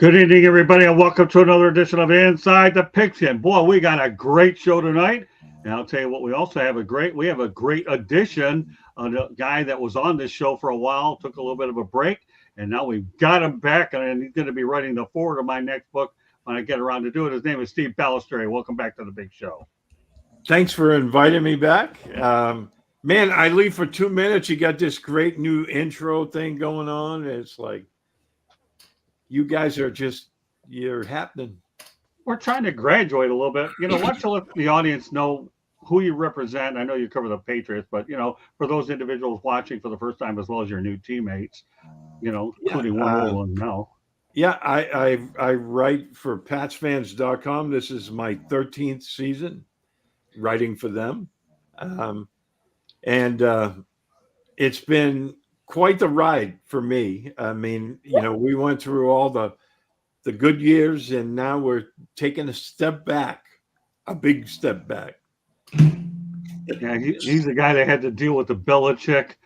Good evening, everybody, and welcome to another edition of Inside the Pigskin. Boy, we got a great show tonight, and I'll tell you what, we also have a great addition. A guy that was on this show for a while, took a little bit of a break, and now we've got him back, and he's going to be writing the forward of my next book when I get around to do it. His name is Steve Balistreri. Welcome back to the big show. Thanks for inviting me back. Man, I leave for 2 minutes. You got this great new intro thing going on. It's like, you guys are you're happening. We're trying to graduate a little bit. Why don't you let the audience know who you represent? I know you cover the Patriots, but, for those individuals watching for the first time, as well as your new teammates, including one old one now. Yeah, I write for PatsFans.com. This is my 13th season writing for them. And it's been quite the ride for me. I mean, we went through all the good years, and now we're taking a step back, a big step back. Yeah, he's the guy that had to deal with the Belichick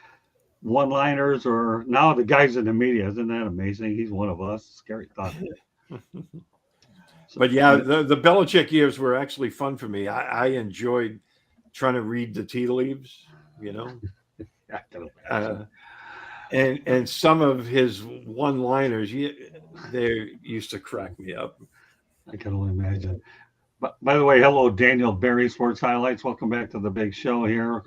one-liners, or now the guys in the media. Isn't that amazing? He's one of us. Scary thought. But yeah, the Belichick years were actually fun for me. I enjoyed trying to read the tea leaves, and some of his one-liners, they used to crack me up. I can only imagine. But by the way, hello, Daniel Berry, Sports Highlights. Welcome back to the big show here.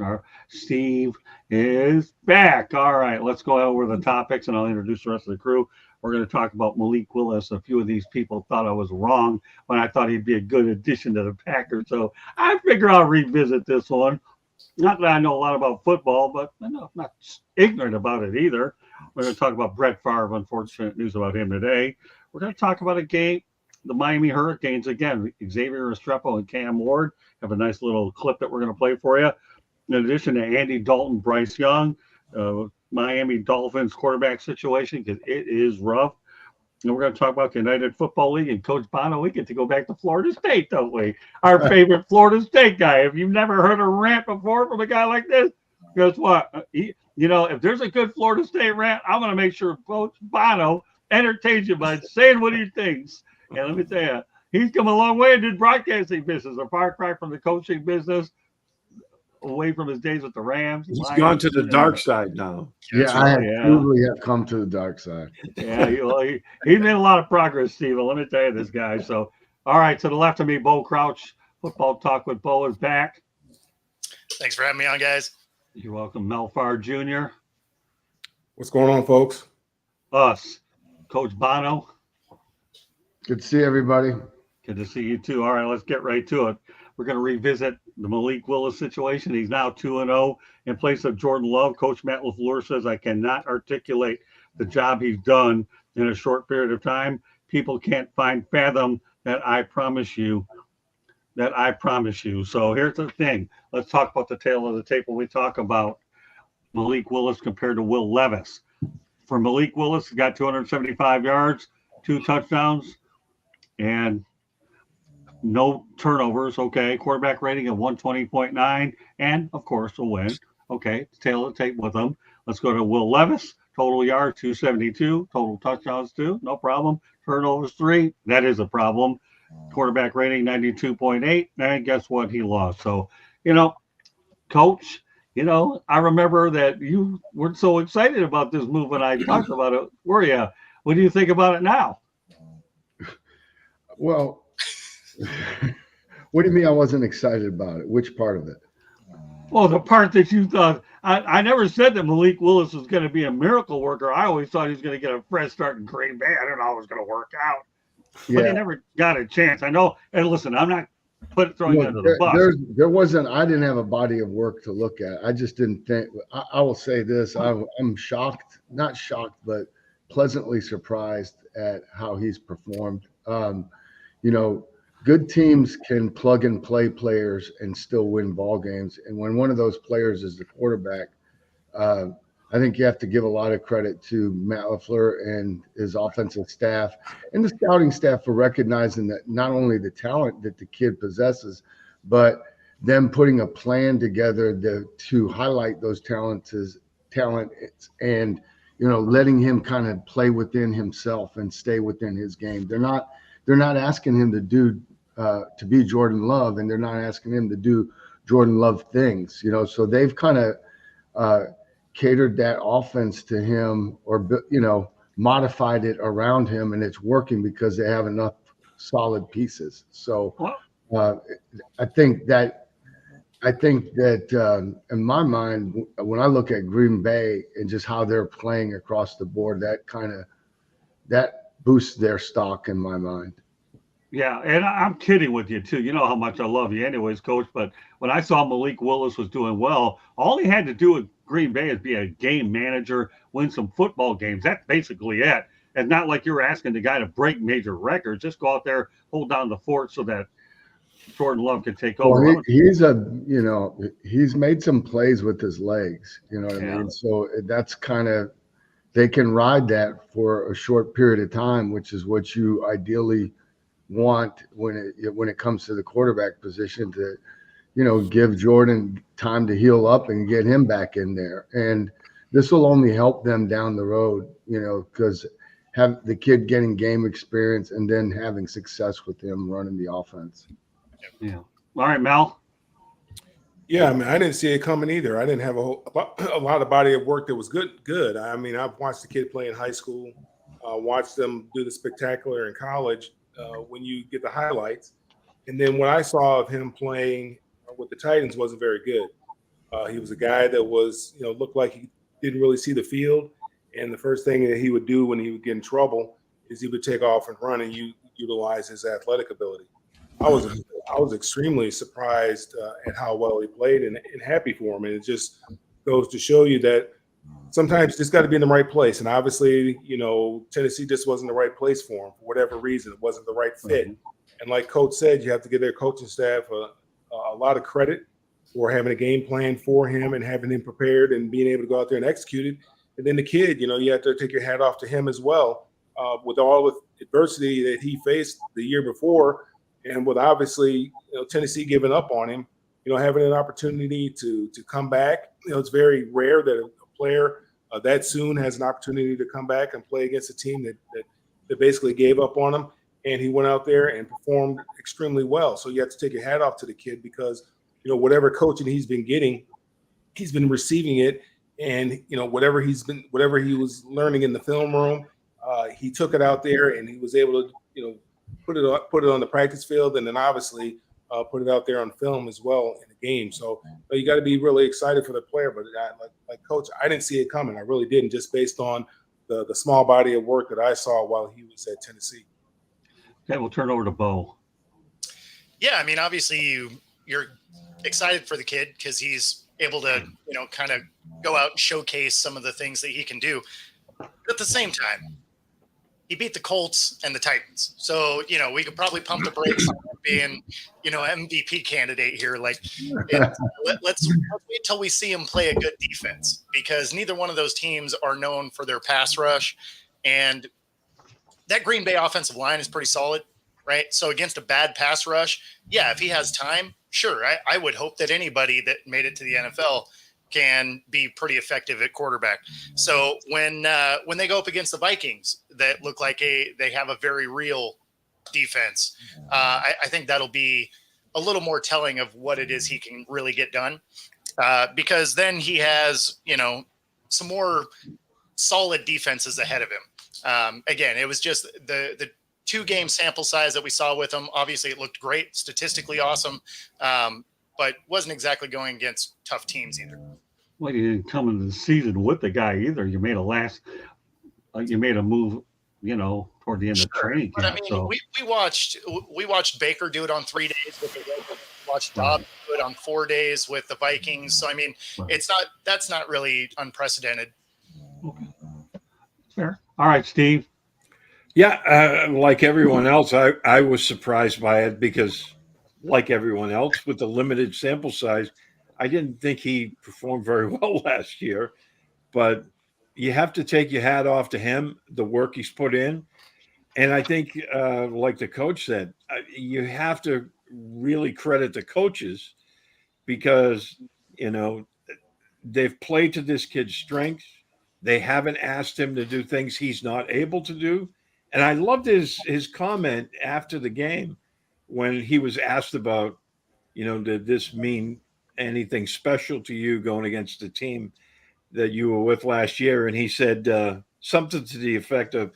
Steve is back. All right, let's go over the topics, and I'll introduce the rest of the crew. We're going to talk about Malik Willis. A few of these people thought I was wrong when I thought he'd be a good addition to the Packers. So I figure I'll revisit this one. Not that I know a lot about football, but I'm not ignorant about it either. We're going to talk about Brett Favre. Unfortunate news about him today. We're going to talk about a game, the Miami Hurricanes. Again, Xavier Restrepo and Cam Ward have a nice little clip that we're going to play for you. In addition to Andy Dalton, Bryce Young, Miami Dolphins quarterback situation, because it is rough. And we're going to talk about the United Football League and Coach Bono. We get to go back to Florida State, don't we? Our favorite Florida State guy. If you've never heard a rant before from a guy like this, guess what? If there's a good Florida State rant, I'm going to make sure Coach Bono entertains you by saying what he thinks. And let me tell you, he's come a long way in the broadcasting business, a far cry from the coaching business, away from his days with the Rams. He's gone to the dark side now. Yeah, I truly have come to the dark side. Yeah, he's made a lot of progress, Steve. Let me tell you, this guy. So, all right, to the left of me, Bo Crouch. Football Talk with Bo is back. Thanks for having me on, guys. You're welcome. Mel Farr Jr. What's going on, folks? Us. Coach Bono. Good to see everybody. Good to see you, too. All right, let's get right to it. We're going to revisit the Malik Willis situation. He's now 2-0 in place of Jordan Love. Coach Matt LaFleur says, I cannot articulate the job he's done in a short period of time. People can't fathom that. I promise you. So here's the thing. Let's talk about the tail of the tape when we talk about Malik Willis compared to Will Levis. For Malik Willis, he got 275 yards, 2 touchdowns, and no turnovers. Okay. Quarterback rating of 120.9, and of course a win. Okay. Tail of the tape with them. Let's go to Will Levis. Total yards 272. Total touchdowns 2. No problem. Turnovers 3. That is a problem. Quarterback rating 92.8. And guess what? He lost. So, Coach, I remember that you weren't so excited about this move when I talked about it. Were you? What do you think about it now? Well, what do you mean I wasn't excited about it? Which part of it? Well, the part that you thought, I never said that Malik Willis was going to be a miracle worker. I always thought he was going to get a fresh start in Green Bay. I didn't know it was going to work out. But he never got a chance. I know. And listen, I'm not throwing you under the bus. There wasn't, I didn't have a body of work to look at. I just didn't think, I will say this, I'm shocked, not shocked, but pleasantly surprised at how he's performed. Good teams can plug and play players and still win ball games. And when one of those players is the quarterback, I think you have to give a lot of credit to Matt LaFleur and his offensive staff and the scouting staff for recognizing that not only the talent that the kid possesses, but them putting a plan together to highlight those talents and letting him kind of play within himself and stay within his game. They're not asking him to be Jordan Love, and they're not asking him to do Jordan Love things, so they've kind of catered that offense to him, or modified it around him, and it's working because they have enough solid pieces. So I think that in my mind, when I look at Green Bay and just how they're playing across the board, that boosts their stock in my mind. Yeah, and I'm kidding with you too. You know how much I love you, anyways, Coach. But when I saw Malik Willis was doing well, all he had to do with Green Bay is be a game manager, win some football games. That's basically it. And not like you're asking the guy to break major records. Just go out there, hold down the fort so that Jordan Love can take over. Well, he's made some plays with his legs. You know what I mean? So that's kind of, they can ride that for a short period of time, which is what you ideally want when it comes to the quarterback position, to give Jordan time to heal up and get him back in there. And this will only help them down the road, because have the kid getting game experience and then having success with him running the offense. Yeah. All right, Mel. Yeah, I mean, I didn't see it coming either. I didn't have a lot of body of work that was good. I mean, I've watched the kid play in high school, watched them do the spectacular in college when you get the highlights. And then what I saw of him playing with the Titans wasn't very good. He was a guy that was, looked like he didn't really see the field. And the first thing that he would do when he would get in trouble is he would take off and run and utilize his athletic ability. I was extremely surprised at how well he played and happy for him. And it just goes to show you that sometimes you just got to be in the right place. And obviously, Tennessee just wasn't the right place for him for whatever reason. It wasn't the right fit. And like Coach said, you have to give their coaching staff a lot of credit for having a game plan for him and having him prepared and being able to go out there and execute it. And then the kid, you have to take your hat off to him as well with all the adversity that he faced the year before. And with obviously, Tennessee giving up on him, having an opportunity to come back. It's very rare that a player that soon has an opportunity to come back and play against a team that basically gave up on him. And he went out there and performed extremely well. So you have to take your hat off to the kid because, whatever coaching he's been getting, he's been receiving it. And, whatever he was learning in the film room, he took it out there and he was able to, put it on the practice field, and then obviously put it out there on film as well in the game. So you got to be really excited for the player. But like Coach, I didn't see it coming. I really didn't, just based on the small body of work that I saw while he was at Tennessee. Okay, we'll turn over to Bo. Yeah, I mean, obviously you're excited for the kid because he's able to, kind of go out and showcase some of the things that he can do. But at the same time, he beat the Colts and the Titans. So, we could probably pump the brakes on him being, MVP candidate here. Like, let's wait till we see him play a good defense, because neither one of those teams are known for their pass rush. And that Green Bay offensive line is pretty solid, right? So against a bad pass rush, yeah, if he has time, sure. I would hope that anybody that made it to the NFL can be pretty effective at quarterback. So when they go up against the Vikings that look like they have a very real defense, I think that'll be a little more telling of what it is he can really get done, because then he has, some more solid defenses ahead of him. Again, it was just the 2-game sample size that we saw with him. Obviously, it looked great, statistically awesome, but wasn't exactly going against tough teams either. Well, you didn't come into the season with the guy either. You made a move, toward the end of training camp. But I mean, so we watched Baker do it on 3 days with the Ravens. Watched Dobbs do it on 4 days with the Vikings. So I mean, that's not really unprecedented. Okay. Fair. All right, Steve. Yeah, like everyone else, I was surprised by it because, like everyone else, with the limited sample size, I didn't think he performed very well last year. But you have to take your hat off to him, the work he's put in. And I think, like the coach said, you have to really credit the coaches because, they've played to this kid's strengths. They haven't asked him to do things he's not able to do. And I loved his comment after the game when he was asked about, did this mean anything special to you going against the team that you were with last year? And he said something to the effect of,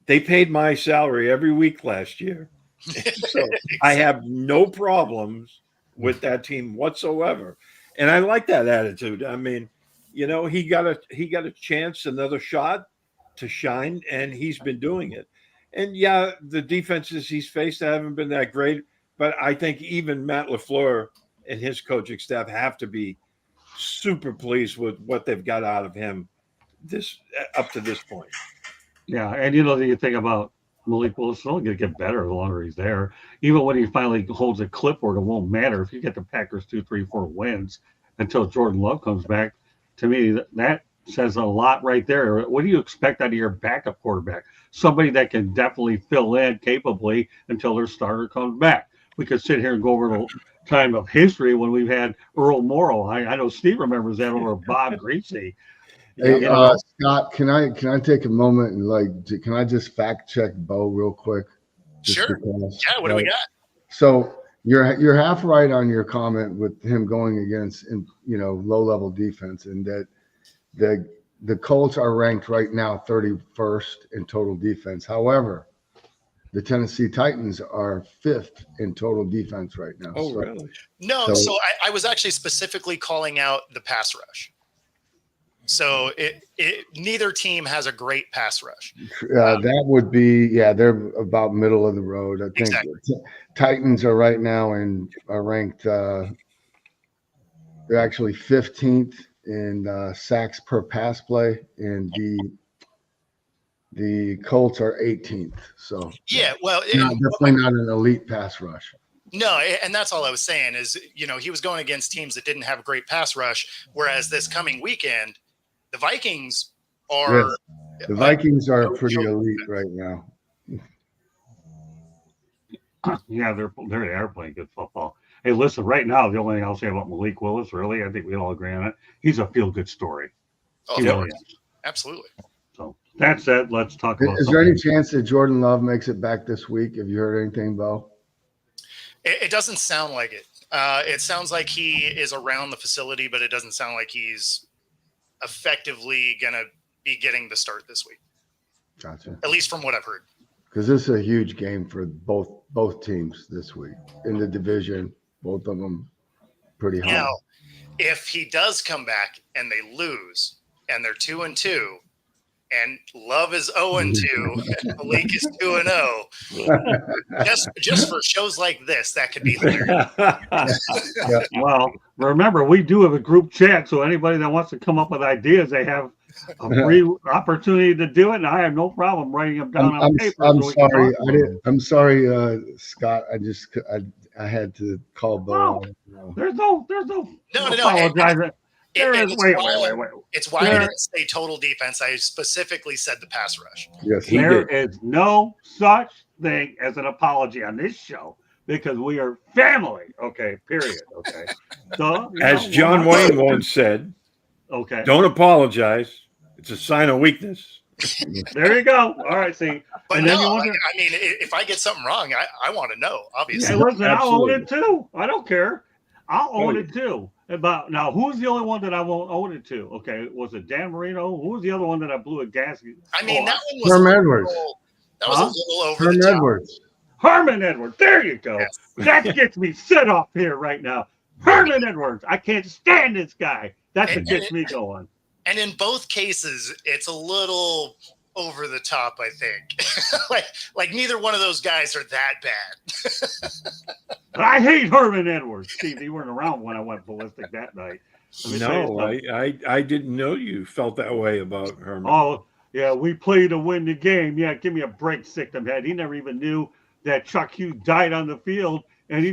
they paid my salary every week last year. So I have no problems with that team whatsoever. And I like that attitude. I mean, he got a chance, another shot to shine, and he's been doing it. And yeah, the defenses he's faced haven't been that great, but I think even Matt LaFleur and his coaching staff have to be super pleased with what they've got out of him up to this point. Yeah, and you think about Malik Willis, it's only going to get better the longer he's there. Even when he finally holds a clipboard, it won't matter if you get the Packers 2, 3, 4 wins until Jordan Love comes back. To me, that says a lot right there. What do you expect out of your backup quarterback? Somebody that can definitely fill in capably until their starter comes back. We could sit here and go over the time of history when we've had Earl Morrow. I know Steve remembers that over Bob Greasy. Hey, Scott, can I take a moment and can I just fact check Bo real quick? Sure. Yeah. What do we got? So you're half right on your comment with him going against low level defense, and that the Colts are ranked right now 31st in total defense. However, the Tennessee Titans are 5th in total defense right now. Oh, really? No. So I was actually specifically calling out the pass rush. So neither team has a great pass rush. That would be, they're about middle of the road. I think exactly. Titans are right now are ranked, they're actually 15th in sacks per pass play, and the Colts are 18th. So yeah, well, definitely not an elite pass rush. No, and that's all I was saying is, he was going against teams that didn't have a great pass rush, whereas this coming weekend, the Vikings are the Vikings are pretty elite right now. Yeah, they're playing good football. Hey, listen, right now, the only thing I'll say about Malik Willis, really, I think we all agree on it. He's a feel-good story. Oh, he really is. Absolutely. So that said, let's talk about. Is there any chance that Jordan Love makes it back this week? Have you heard anything, Bo? It doesn't sound like it. It sounds like he is around the facility, but it doesn't sound like he's effectively going to be getting the start this week. Gotcha. At least from what I've heard. Because this is a huge game for both teams this week in the division. Both of them pretty hard. Now, if he does come back and they lose and they're 2-2, and Love is 0-2, and Malik is 2-0. Just for shows like this, that could be hilarious. Yeah. Well, remember, we do have a group chat, so anybody that wants to come up with ideas, they have a free opportunity to do it, and I have no problem writing them down on paper. I'm sorry, Scott. I had to call Bo. No, there's no apologizing. Wait. It's why I didn't say total defense. I specifically said the pass rush. Yes, there is no such thing as an apology on this show because we are family. Okay, period. Okay. So, as John Wayne once said, okay, don't apologize. It's a sign of weakness. There you go. All right, see. But and no, I mean, if I get something wrong, I want to know, obviously. Yeah, listen, I'll own it too. I don't care. I'll own it too. But now, who's the only one that I won't own it to? Okay, was it Dan Marino? Who was the other one that I blew a gasket? I mean, that one was Herm Edwards. That was a little over Herm the top. Edwards. Herman Edwards. There you go. Yes. That gets me set off here right now. Herman Edwards. I can't stand this guy. That's what gets me going. And in both cases, it's a little over the top, I think. like neither one of those guys are that bad. I hate Herman Edwards. Steve, you weren't around when I went ballistic that night. No, I didn't know you felt that way about Herman. Oh, yeah, we play to win the game. Yeah, give me a break, sick them head. He never even knew that Chuck Hughes died on the field, and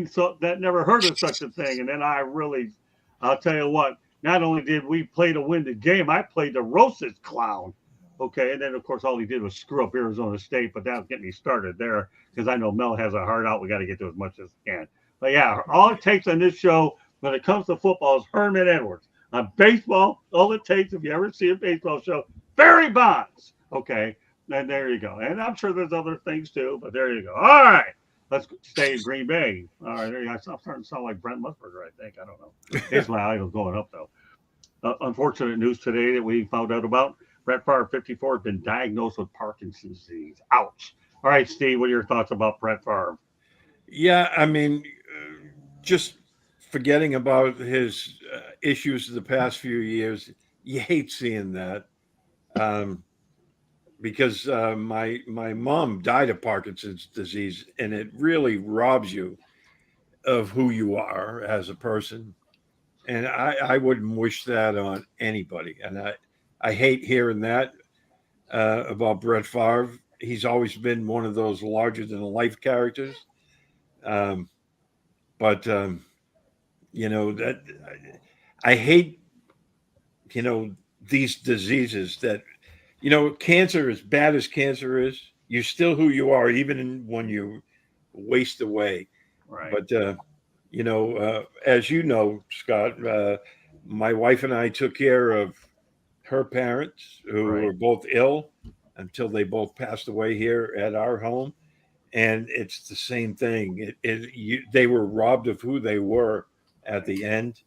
that never heard of such a thing. And then I'll tell you what, not only did we play to win the game, I played to roast this clown. Okay, and then, of course, all he did was screw up Arizona State, but that'll get me started there because I know Mel has a heart out. We got to get to as much as we can. But, yeah, all it takes on this show when it comes to football is Herman Edwards. on baseball. All it takes, if you ever see a baseball show, Barry Bonds. Okay, and there you go. And I'm sure there's other things too, but there you go. All right, let's stay in Green Bay. All right, there you go. I'm starting to sound like Brent Musburger, I think. I don't know. Here's my idol going up though. Unfortunate news today that we found out about. Brett Favre, 54, has been diagnosed with Parkinson's disease. Ouch. All right, Steve, what are your thoughts about Brett Favre? Yeah, I mean, just forgetting about his issues of the past few years, you hate seeing that. Um, because my mom died of Parkinson's disease, and it really robs you of who you are as a person. And I wouldn't wish that on anybody. And I hate hearing that about Brett Favre. He's always been one of those larger than life characters. Um, but that I hate these diseases that cancer, as bad as cancer is, you're still who you are even when you waste away. Right. But as you know, Scott, my wife and I took care of her parents who Right. were both ill until they both passed away here at our home, and it's the same thing. They were robbed of who they were at the end,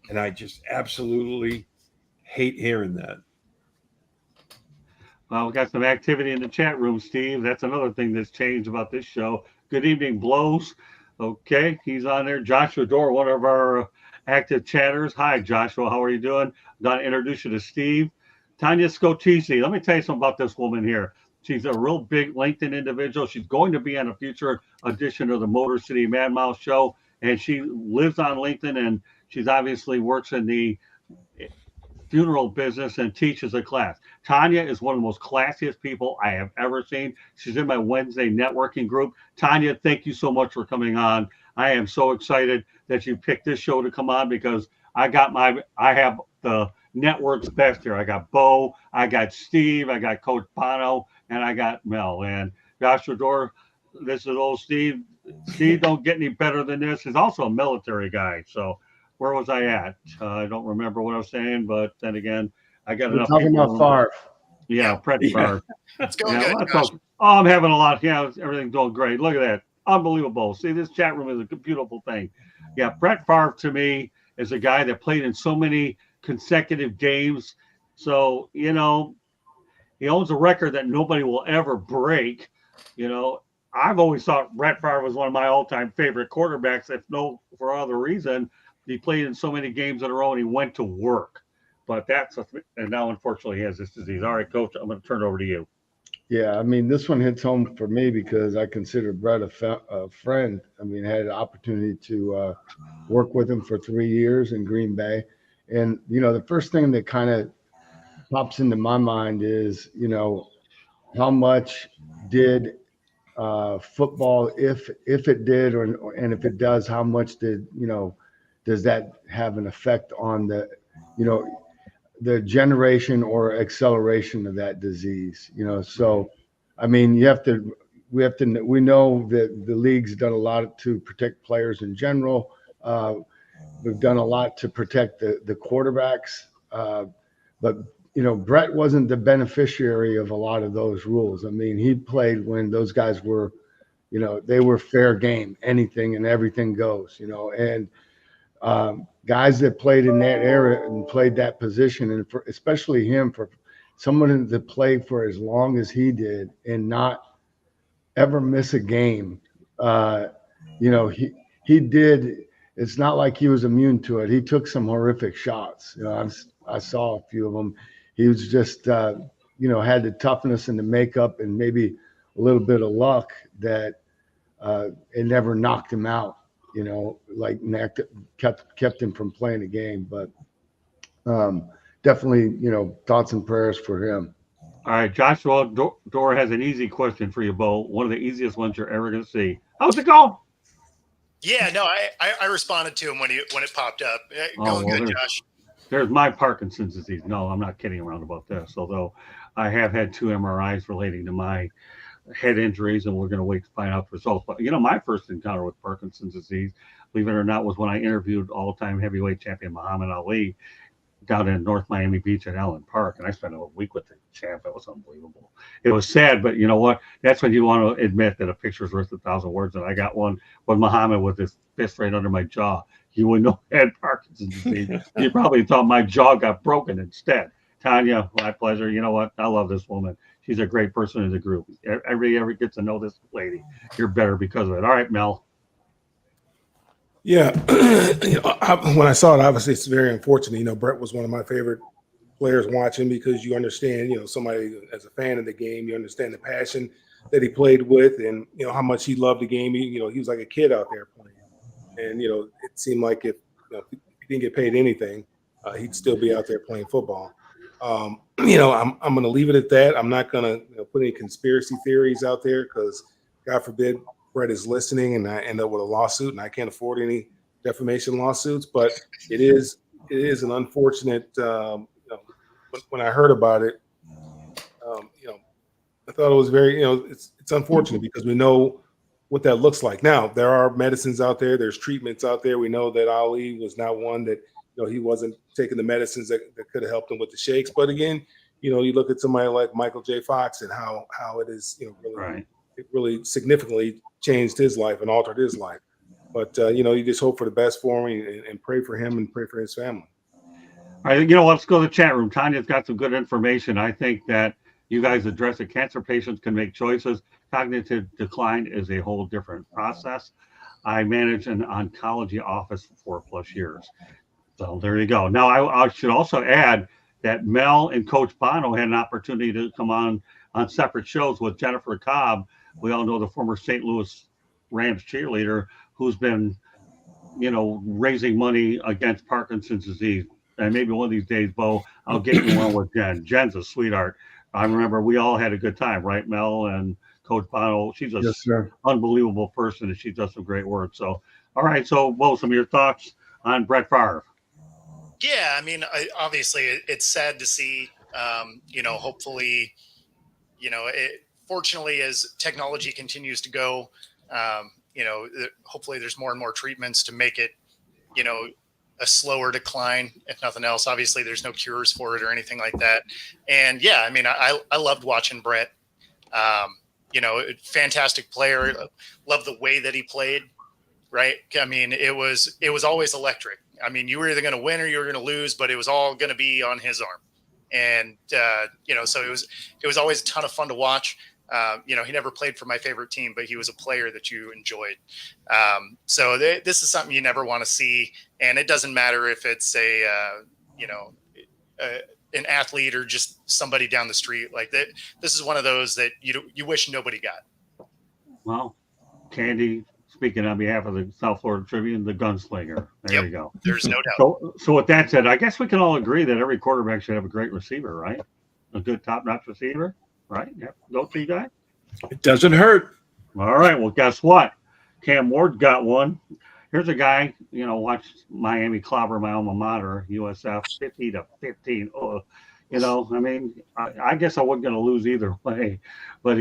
and I just absolutely hate hearing that. Well, we got some activity in the chat room, Steve. That's another thing that's changed about this show. Good evening, Blows. Okay, he's on there. Joshua Dorr, one of our active chatters. Hi, Joshua. How are you doing? I'm going to introduce you to Steve. Tanya Scotisi. Let me tell you something about this woman here. She's a real big LinkedIn individual. She's going to be on a future edition of the Motor City Mad Mouse show, and she lives on LinkedIn, and she's obviously works in the funeral business and teaches a class. Tanya is one of the most classiest people I have ever seen. She's in my Wednesday networking group. Tanya, thank you so much for coming on. I am so excited that you picked this show to come on because I have the network's best here. I got Bo, I got Steve, I got Coach Bono, and I got Mel. And Joshua Dorr, this is old Steve. Steve don't get any better than this. He's also a military guy. So where was I at? I don't remember what I was saying, but then again, I got We're enough talking people. about Favre. Yeah, Brett Favre. It's going Yeah, good, well, Josh. oh, I'm having a lot. Yeah, everything's going great. Look at that. Unbelievable. See, this chat room is a beautiful thing. Yeah, Brett Favre to me is a guy that played in so many consecutive games. So, he owns a record that nobody will ever break. I've always thought Brett Favre was one of my all-time favorite quarterbacks, if no for other reason. He played in so many games in a row and he went to work. But and now unfortunately he has this disease. All right, Coach, I'm going to turn it over to you. Yeah, I mean, this one hits home for me because I consider Brett a friend. I mean, I had an opportunity to work with him for 3 years in Green Bay. And, the first thing that kind of pops into my mind is, how much did football, if it did, and if it does, how much does that have an effect on the generation or acceleration of that disease? So I mean, we know that the league's done a lot to protect players in general. We've done a lot to protect the quarterbacks, but Brett wasn't the beneficiary of a lot of those rules. I mean, he played when those guys were, they were fair game, anything and everything goes, and guys that played in that era and played that position, and especially him, for someone to play for as long as he did and not ever miss a game. He did. It's not like he was immune to it. He took some horrific shots. I saw a few of them. He was just, had the toughness and the makeup and maybe a little bit of luck that it never knocked him out. Kept him from playing a game. But definitely, thoughts and prayers for him. All right, Joshua Dorr has an easy question for you, Bo. One of the easiest ones you're ever going to see. How's it going? Yeah, no, I responded to him when it popped up. Going good, Josh. There's my Parkinson's disease. No, I'm not kidding around about this. Although I have had 2 MRIs relating to my head injuries, and we're going to wait to find out the results. But my first encounter with Parkinson's disease, believe it or not, was when I interviewed all-time heavyweight champion Muhammad Ali. down in North Miami Beach at Allen Park, and I spent a week with the champ. It was unbelievable. It was sad, but you know what? That's when you want to admit that a picture's worth 1,000 words. And I got one with Muhammad with his fist right under my jaw. You would know I had Parkinson's disease. You probably thought my jaw got broken instead. Tanya, my pleasure. You know what? I love this woman. She's a great person in the group. Everybody ever gets to know this lady, you're better because of it. All right, Mel. Yeah, when I saw it, obviously it's very unfortunate. Brett was one of my favorite players watching because you understand, somebody as a fan of the game, you understand the passion that he played with, and how much he loved the game. He was like a kid out there playing, and it seemed like if he didn't get paid anything, he'd still be out there playing football. I'm going to leave it at that. I'm not going to put any conspiracy theories out there because, God forbid, Brett is listening and I end up with a lawsuit and I can't afford any defamation lawsuits. But it is an unfortunate. When I heard about it, I thought it was very, it's unfortunate because we know what that looks like. Now there are medicines out there, there's treatments out there. We know that Ali was not one that he wasn't taking the medicines that could have helped him with the shakes. But again, you look at somebody like Michael J. Fox and how it is, really, Right. It really significantly changed his life and altered his life. But you just hope for the best for him and pray for him and pray for his family. All right, let's go to the chat room. Tanya's got some good information. I think that you guys address it. Cancer patients can make choices. Cognitive decline is a whole different process. I manage an oncology office for 4+ years. So there you go. Now, I should also add that Mel and Coach Bono had an opportunity to come on separate shows with Jennifer Cobb. We all know the former St. Louis Rams cheerleader who's been, raising money against Parkinson's disease. And maybe one of these days, Bo, I'll get you on with Jen. Jen's a sweetheart. I remember we all had a good time, right, Mel and Coach Bono? She's a unbelievable person, and she does some great work. So, all right. So, Bo, some of your thoughts on Brett Favre? Yeah, I mean, obviously, it's sad to see. Hopefully, fortunately, as technology continues to go, hopefully there's more and more treatments to make it, a slower decline, if nothing else. Obviously, there's no cures for it or anything like that. And yeah, I mean, I loved watching Brett. Fantastic player. Loved the way that he played. Right. I mean, it was always electric. I mean, you were either going to win or you were going to lose, but it was all going to be on his arm. And, so it was always a ton of fun to watch. He never played for my favorite team, but he was a player that you enjoyed. So this is something you never want to see. And it doesn't matter if it's an athlete or just somebody down the street like that. This is one of those that you wish nobody got. Well, Candy, speaking on behalf of the South Florida Tribune, the gunslinger. There you go. There's no doubt. So with that said, I guess we can all agree that every quarterback should have a great receiver, right? A good top-notch receiver, right? Yep. Don't you guys? It doesn't hurt. All right. Well, guess what? Cam Ward got one. Here's a guy, watch Miami clobber my alma mater, USF, 50-15. Oh, I mean, I guess I wasn't going to lose either way. But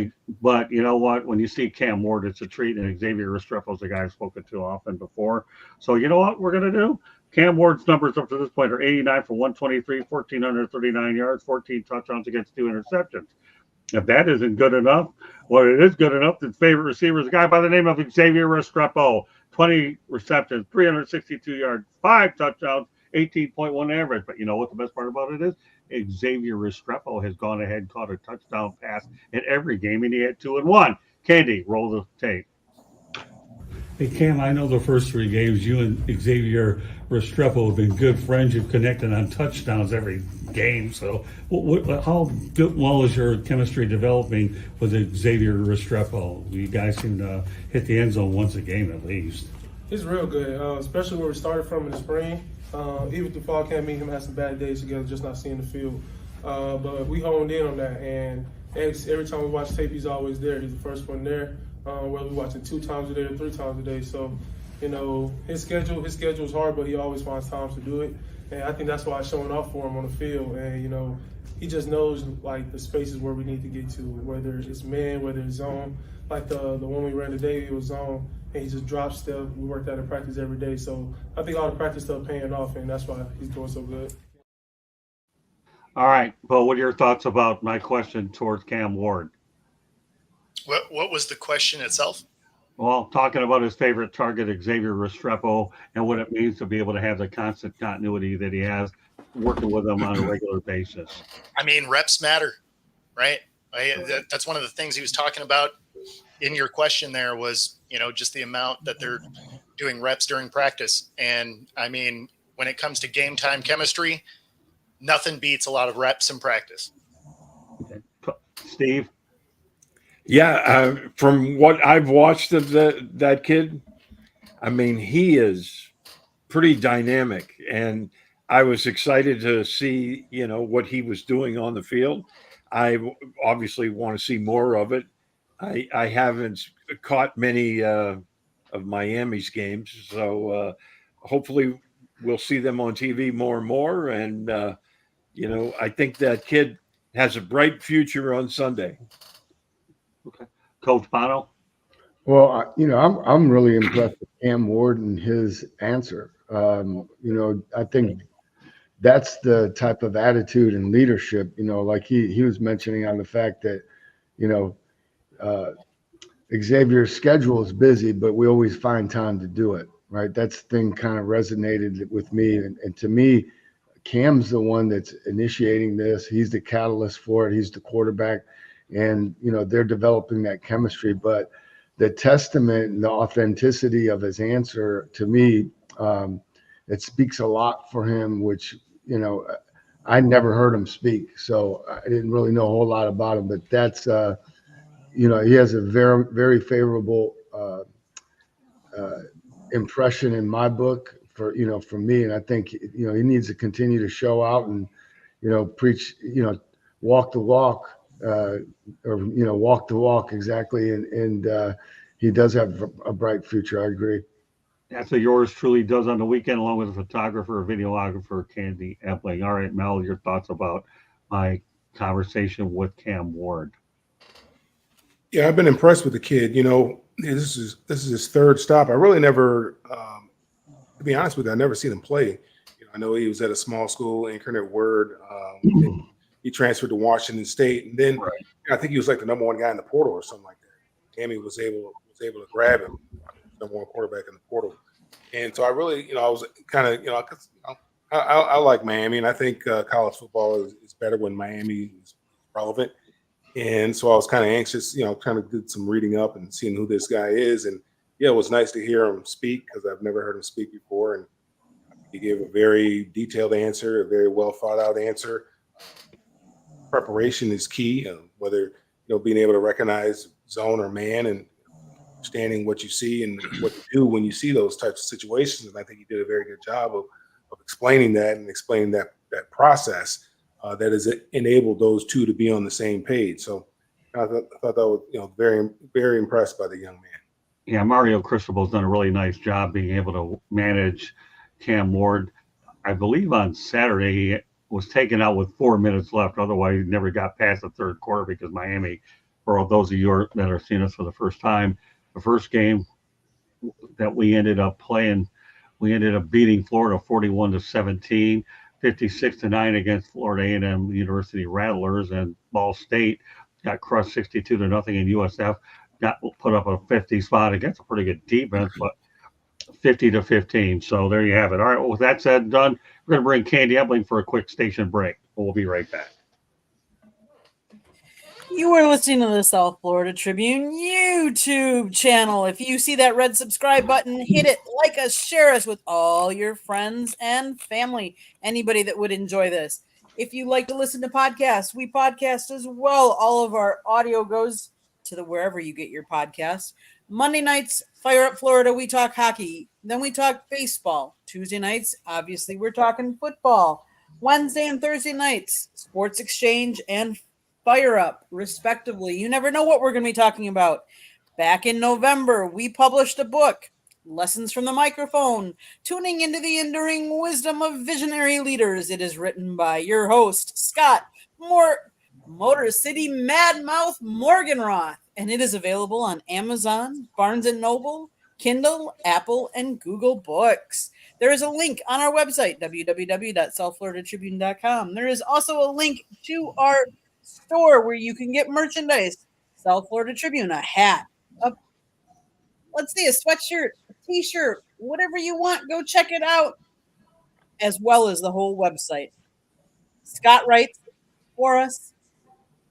you know what? When you see Cam Ward, it's a treat. And Xavier Restrepo's a guy I've spoken to often before. So you know what we're going to do? Cam Ward's numbers up to this point are 89 for 123, 1,439 yards, 14 touchdowns against 2 interceptions. If that isn't good enough, well, it is good enough. His favorite receiver is a guy by the name of Xavier Restrepo. 20 receptions, 362 yards, 5 touchdowns, 18.1 average. But you know what the best part about it is? Xavier Restrepo has gone ahead and caught a touchdown pass in every game, and he had 2 and 1. Candy, roll the tape. Hey, Cam, I know the first 3 games you and Xavier Restrepo have been good friends. You've connected on touchdowns every game. So how well is your chemistry developing with Xavier Restrepo? You guys seem to hit the end zone once a game at least. It's real good, especially where we started from in the spring. Even through fall camp, me and him had some bad days together, just not seeing the field. But we honed in on that, and every time we watch tape, he's always there. He's the first one there. Whether we're watching 2 times a day or 3 times a day. So, his schedule is hard, but he always finds time to do it. And I think that's why it's showing off for him on the field. And, he just knows, like, the spaces where we need to get to, whether it's man, whether it's zone. Like the one we ran today, it was zone, and he just dropped stuff. We worked out in practice every day. So I think all the practice stuff paying off, and that's why he's doing so good. All right, Bo, what are your thoughts about my question towards Cam Ward? What was the question itself? Well, talking about his favorite target, Xavier Restrepo, and what it means to be able to have the constant continuity that he has working with him on a regular basis. I mean, reps matter, right? That's one of the things he was talking about in your question there was, just the amount that they're doing reps during practice. And I mean, when it comes to game time chemistry, nothing beats a lot of reps in practice. Steve? Yeah, from what I've watched of that kid, I mean, he is pretty dynamic, and I was excited to see what he was doing on the field. I obviously want to see more of it. I haven't caught many of Miami's games, so hopefully we'll see them on TV more and more. And I think that kid has a bright future on Sunday. Okay. Coach Bono? Well, I'm really impressed with Cam Ward and his answer. I think that's the type of attitude and leadership. Like he was mentioning on the fact that, you know, uh, Xavier's schedule is busy, but we always find time to do it. Right. That's the thing kind of resonated with me, and to me, Cam's the one that's initiating this. He's the catalyst for it. He's the quarterback, and they're developing that chemistry. But the testament and the authenticity of his answer to me, it speaks a lot for him. Which I never heard him speak, so I didn't really know a whole lot about him. But that's he has a very very favorable impression in my book for me, and I think he needs to continue to show out and preach, walk the walk, or walk the walk exactly, and he does have a bright future. I agree. That's what yours truly does on the weekend, along with a photographer, videographer, Candy Epling. All right, Mel, your thoughts about my conversation with Cam Ward? Yeah, I've been impressed with the kid. This is his third stop. I really never, to be honest with you, I never seen him play. I know he was at a small school, Incarnate Word. He transferred to Washington State, and then Right. I think he was like the number one guy in the portal or something like that. Tammy was able to grab him, number one quarterback in the portal. And so I really, I was kind of, 'cause, I like Miami, and I think college football is better when Miami is relevant. And so I was kind of anxious, kind of did some reading up and seeing who this guy is. And yeah, it was nice to hear him speak because I've never heard him speak before. And he gave a very detailed answer, a very well thought out answer. Preparation is key, whether, being able to recognize zone or man and understanding what you see and what to do when you see those types of situations. And I think he did a very good job of explaining that and explaining that process. That has enabled those two to be on the same page. So I thought that was, very, very impressed by the young man. Yeah, Mario Cristobal's done a really nice job being able to manage Cam Ward. I believe on Saturday he was taken out with 4 minutes left. Otherwise, he never got past the third quarter because Miami, for those of you that are seeing us for the first time, the first game that we ended up playing, we ended up beating Florida 41-17. 56-9 against Florida A&M University Rattlers, and Ball State got crushed 62-0, and USF got put up a 50 spot against a pretty good defense, but 50-15. So there you have it. All right, well, with that said and done, we're going to bring Candy Epling for a quick station break. We'll be right back. You are listening to the South Florida Tribune YouTube channel. If you see that red subscribe button, hit it, like us, share us with all your friends and family, anybody that would enjoy this. If you like to listen to podcasts, we podcast as well. All of our audio goes to the wherever you get your podcasts. Monday nights, Fire Up Florida, we talk hockey. Then we talk baseball. Tuesday nights, obviously, we're talking football. Wednesday and Thursday nights, Sports Exchange and Fire Up, respectively. You never know what we're going to be talking about. Back in November, we published a book, Lessons from the Microphone, Tuning into the Enduring Wisdom of Visionary Leaders. It is written by your host, Scott Motor City Madmouth Morganroth, and it is available on Amazon, Barnes & Noble, Kindle, Apple, and Google Books. There is a link on our website, www.southfloridatribune.com. There is also a link to our store where you can get merchandise. South Florida Tribune, a hat, a sweatshirt, a t-shirt, whatever you want, go check it out, as well as the whole website. Scott writes for us.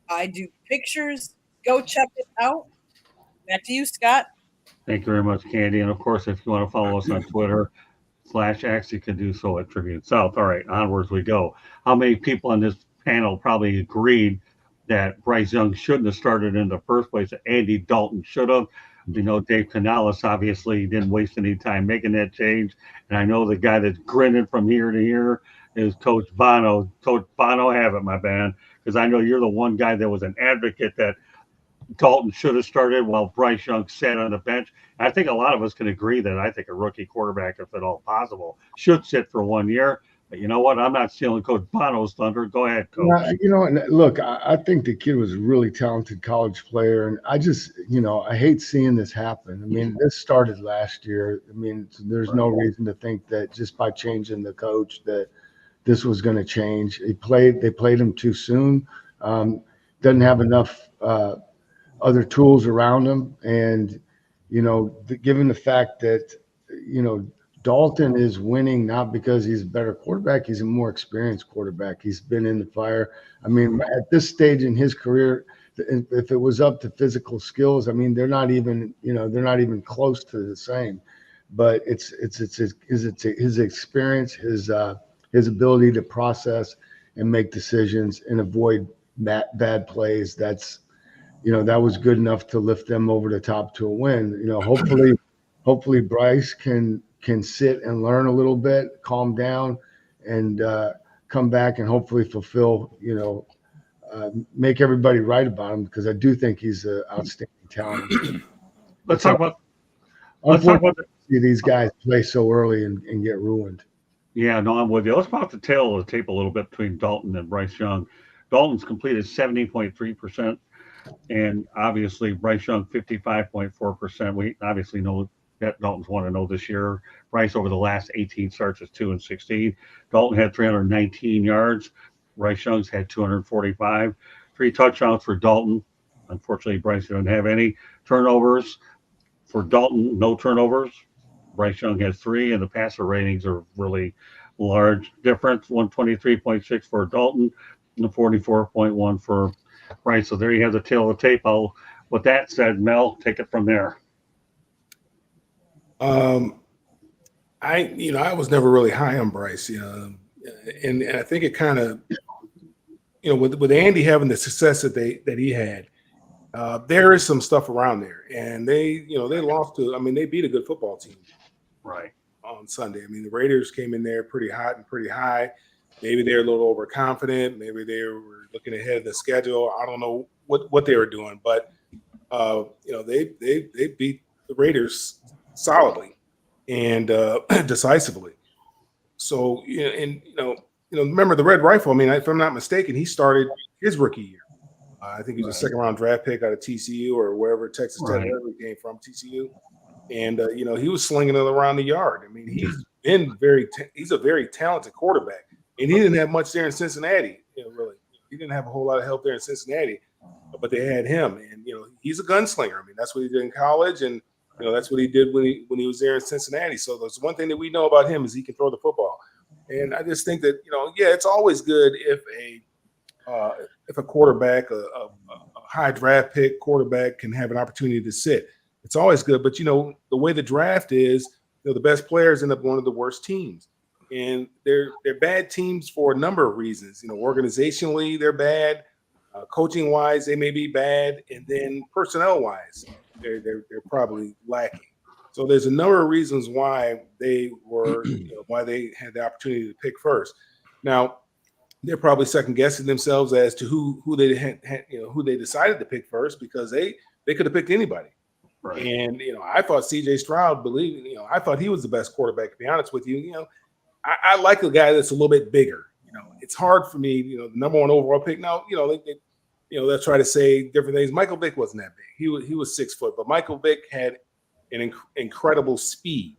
I do pictures. Go check it out. Back to you, Scott. Thank you very much, Candy. And of course, if you want to follow us on Twitter /X, you can do so at Tribune South. All right, onwards we go. How many people on this panel probably agreed that Bryce Young shouldn't have started in the first place? Andy Dalton should have. You know, Dave Canales obviously didn't waste any time making that change. And I know the guy that's grinning from here to here is Coach Bono. Coach Bono, have it, my man, because I know you're the one guy that was an advocate that Dalton should have started while Bryce Young sat on the bench. I think a lot of us can agree that I think a rookie quarterback, if at all possible, should sit for 1 year. But you know what? I'm not stealing Coach Bono's thunder. Go ahead, Coach. You know, and look, I think the kid was a really talented college player, and I just, I hate seeing this happen. I mean, this started last year. I mean, there's no reason to think that just by changing the coach that this was going to change. They played him too soon. Doesn't have enough other tools around him, and given the fact that Dalton is winning not because he's a better quarterback, he's a more experienced quarterback. He's been in the fire. I mean, at this stage in his career, if it was up to physical skills, I mean, they're not even close to the same. But it's his experience, his ability to process and make decisions and avoid bad plays. That was good enough to lift them over the top to a win. Hopefully Bryce can sit and learn a little bit, calm down, and come back and hopefully fulfill, make everybody right about him, because I do think he's an outstanding talent. Let's talk about these guys play so early and get ruined. Yeah, no, I'm with you. Let's talk about the tail of the tape a little bit between Dalton and Bryce Young. Dalton's completed 70.3%, and obviously Bryce Young 55.4%. We obviously know that Dalton's 1-0 this year. Bryce over the last 18 starts is 2-16. Dalton had 319 yards. Bryce Young's had 245. 3 touchdowns for Dalton. Unfortunately, Bryce didn't have any turnovers. For Dalton, no turnovers. Bryce Young has 3, and the passer ratings are really large difference. 123.6 for Dalton and 44.1 for Bryce. So there you have the tail of the tape. With that said, Mel, take it from there. I was never really high on Bryce, and I think it kind of, with Andy having the success that he had, there is some stuff around there, and they lost to. I mean, they beat a good football team, right, on Sunday. I mean, the Raiders came in there pretty hot and pretty high. Maybe they're a little overconfident. Maybe they were looking ahead of the schedule. I don't know what they were doing, but they beat the Raiders solidly and decisively. So, remember the Red Rifle. I mean, if I'm not mistaken, he started his rookie year. I think he was a second-round draft pick out of TCU or wherever, Texas Tech, wherever he came from, TCU. And, he was slinging it around the yard. I mean, he's a very talented quarterback. And he didn't have much there in Cincinnati, really. He didn't have a whole lot of help there in Cincinnati, but they had him. And, he's a gunslinger. I mean, that's what he did in college, and that's what he did when he was there in Cincinnati. So there's one thing that we know about him is he can throw the football. And I just think that, it's always good if a quarterback, a high draft pick quarterback can have an opportunity to sit. It's always good. But, the way the draft is, the best players end up one of the worst teams. And they're bad teams for a number of reasons. Organizationally, they're bad. Coaching-wise, they may be bad. And then personnel-wise, they're probably lacking. So there's a number of reasons why they were, why they had the opportunity to pick first. Now, they're probably second guessing themselves as to who they had, who they decided to pick first, because they could have picked anybody. Right. And I thought C.J. Stroud I thought he was the best quarterback. To be honest with you, I like a guy that's a little bit bigger. It's hard for me. The number 1 overall pick. Now, they'll try to say different things. Michael Vick wasn't that big. He was 6 foot, but Michael Vick had and incredible speed.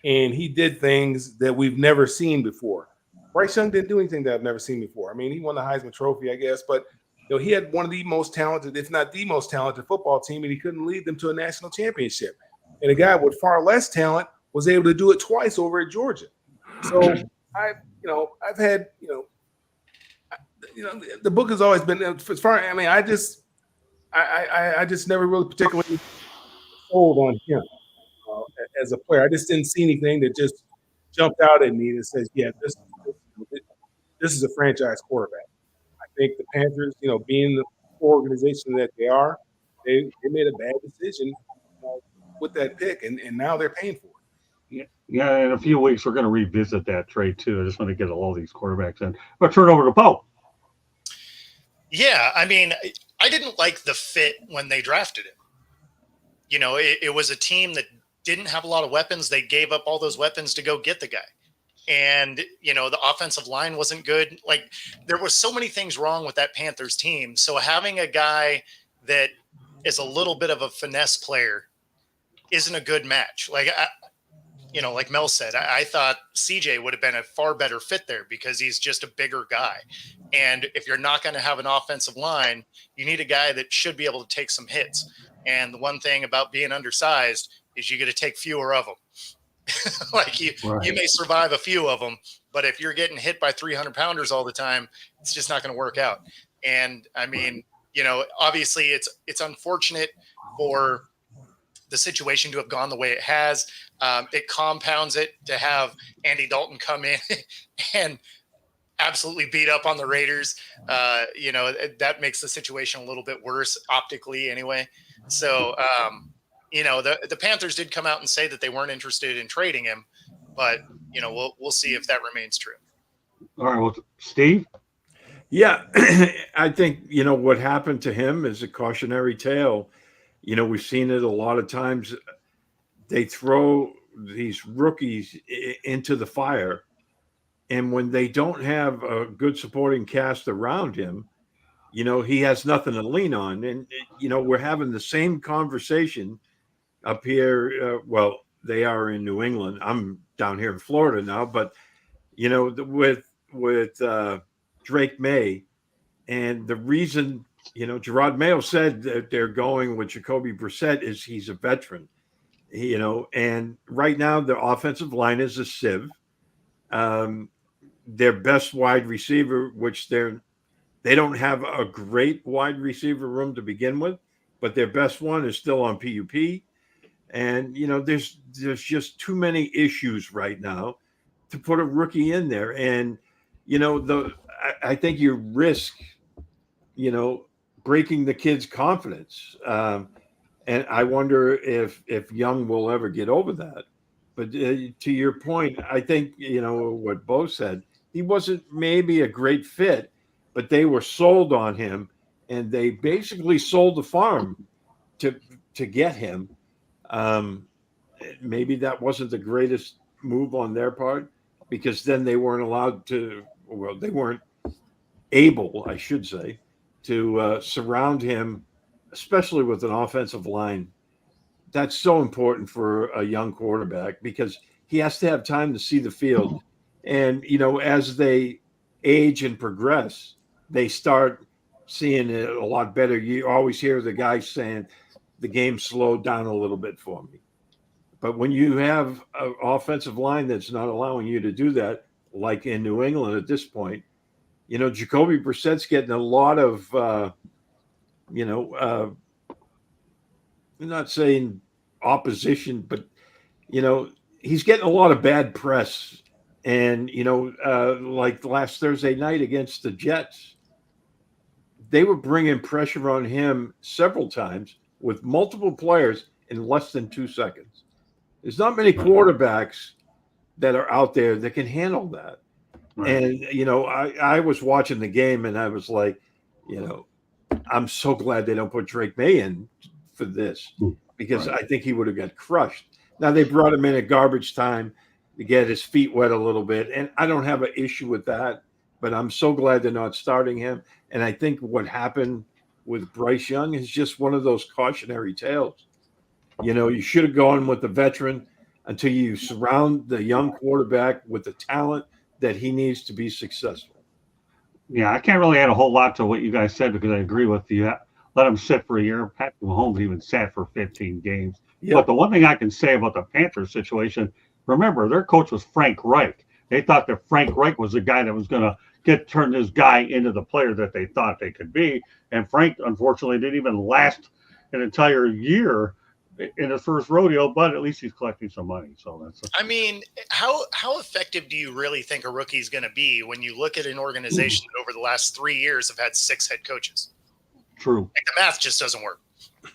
And he did things that we've never seen before. Bryce Young didn't do anything that I've never seen before. I mean, he won the Heisman Trophy, I guess, but he had one of the most talented, if not the most talented football team, and he couldn't lead them to a national championship. And a guy with far less talent was able to do it twice over at Georgia. So I've had, the book has always been as far. I mean, I just never really particularly sold on him as a player. I just didn't see anything that just jumped out at me that says, yeah, this is a franchise quarterback. I think the Panthers, being the organization that they are, they made a bad decision with that pick, and now they're paying for it. Yeah, in a few weeks we're going to revisit that trade too. I just want to get all these quarterbacks in. I'll turn it over to Bo. Yeah, I mean, I didn't like the fit when they drafted him. It was a team that didn't have a lot of weapons. They gave up all those weapons to go get the guy. And, the offensive line wasn't good. Like, there were so many things wrong with that Panthers team. So having a guy that is a little bit of a finesse player isn't a good match. Like, like Mel said, I thought CJ would have been a far better fit there because he's just a bigger guy. And if you're not going to have an offensive line, you need a guy that should be able to take some hits. And the one thing about being undersized is you get to take fewer of them. Like you may survive a few of them, but if you're getting hit by 300-pounders all the time, it's just not going to work out. And I mean, obviously it's unfortunate for the situation to have gone the way it has. It compounds it to have Andy Dalton come in and absolutely beat up on the Raiders. That makes the situation a little bit worse optically anyway. So, the Panthers did come out and say that they weren't interested in trading him, but we'll see if that remains true. All right, well, Steve. Yeah, I think what happened to him is a cautionary tale. We've seen it a lot of times. They throw these rookies into the fire, and when they don't have a good supporting cast around him, he has nothing to lean on. And we're having the same conversation up here. Well, they are in New England. I'm down here in Florida now, but with Drake May, and the reason Gerard Mayo said that they're going with Jacoby Brissett is he's a veteran. And right now the offensive line is a sieve. Their best wide receiver, which they don't have a great wide receiver room to begin with, but their best one is still on PUP. And, there's just too many issues right now to put a rookie in there. And, I think you risk, breaking the kid's confidence. And I wonder if Young will ever get over that. But to your point, I think, what Bo said, he wasn't maybe a great fit, but they were sold on him, and they basically sold the farm to get him. Maybe that wasn't the greatest move on their part, because then they weren't allowed to, they weren't able, I should say, to surround him, especially with an offensive line. That's so important for a young quarterback because he has to have time to see the field. And, as they age and progress, they start seeing it a lot better. You always hear the guys saying the game slowed down a little bit for me. But when you have an offensive line that's not allowing you to do that, like in New England at this point, Jacoby Brissett's getting a lot of, I'm not saying opposition, but, he's getting a lot of bad press. And, like last Thursday night against the Jets, they were bringing pressure on him several times with multiple players in less than 2 seconds. There's not many quarterbacks that are out there that can handle that. Right. And, I was watching the game and I was like, I'm so glad they don't put Drake May in for this because I think he would have got crushed. Now they brought him in at garbage time to get his feet wet a little bit. And I don't have an issue with that, but I'm so glad they're not starting him. And I think what happened with Bryce Young is just one of those cautionary tales. You should have gone with the veteran until you surround the young quarterback with the talent that he needs to be successful. Yeah, I can't really add a whole lot to what you guys said because I agree with you. Let him sit for a year. Patrick Mahomes even sat for 15 games. Yeah. But the one thing I can say about the Panthers situation, remember, their coach was Frank Reich. They thought that Frank Reich was the guy that was going to turn this guy into the player that they thought they could be. And Frank, unfortunately, didn't even last an entire year in his first rodeo, but at least he's collecting some money. So that's. I mean, how effective do you really think a rookie is going to be when you look at an organization that over the last 3 years have had 6 head coaches? True. Like the math just doesn't work.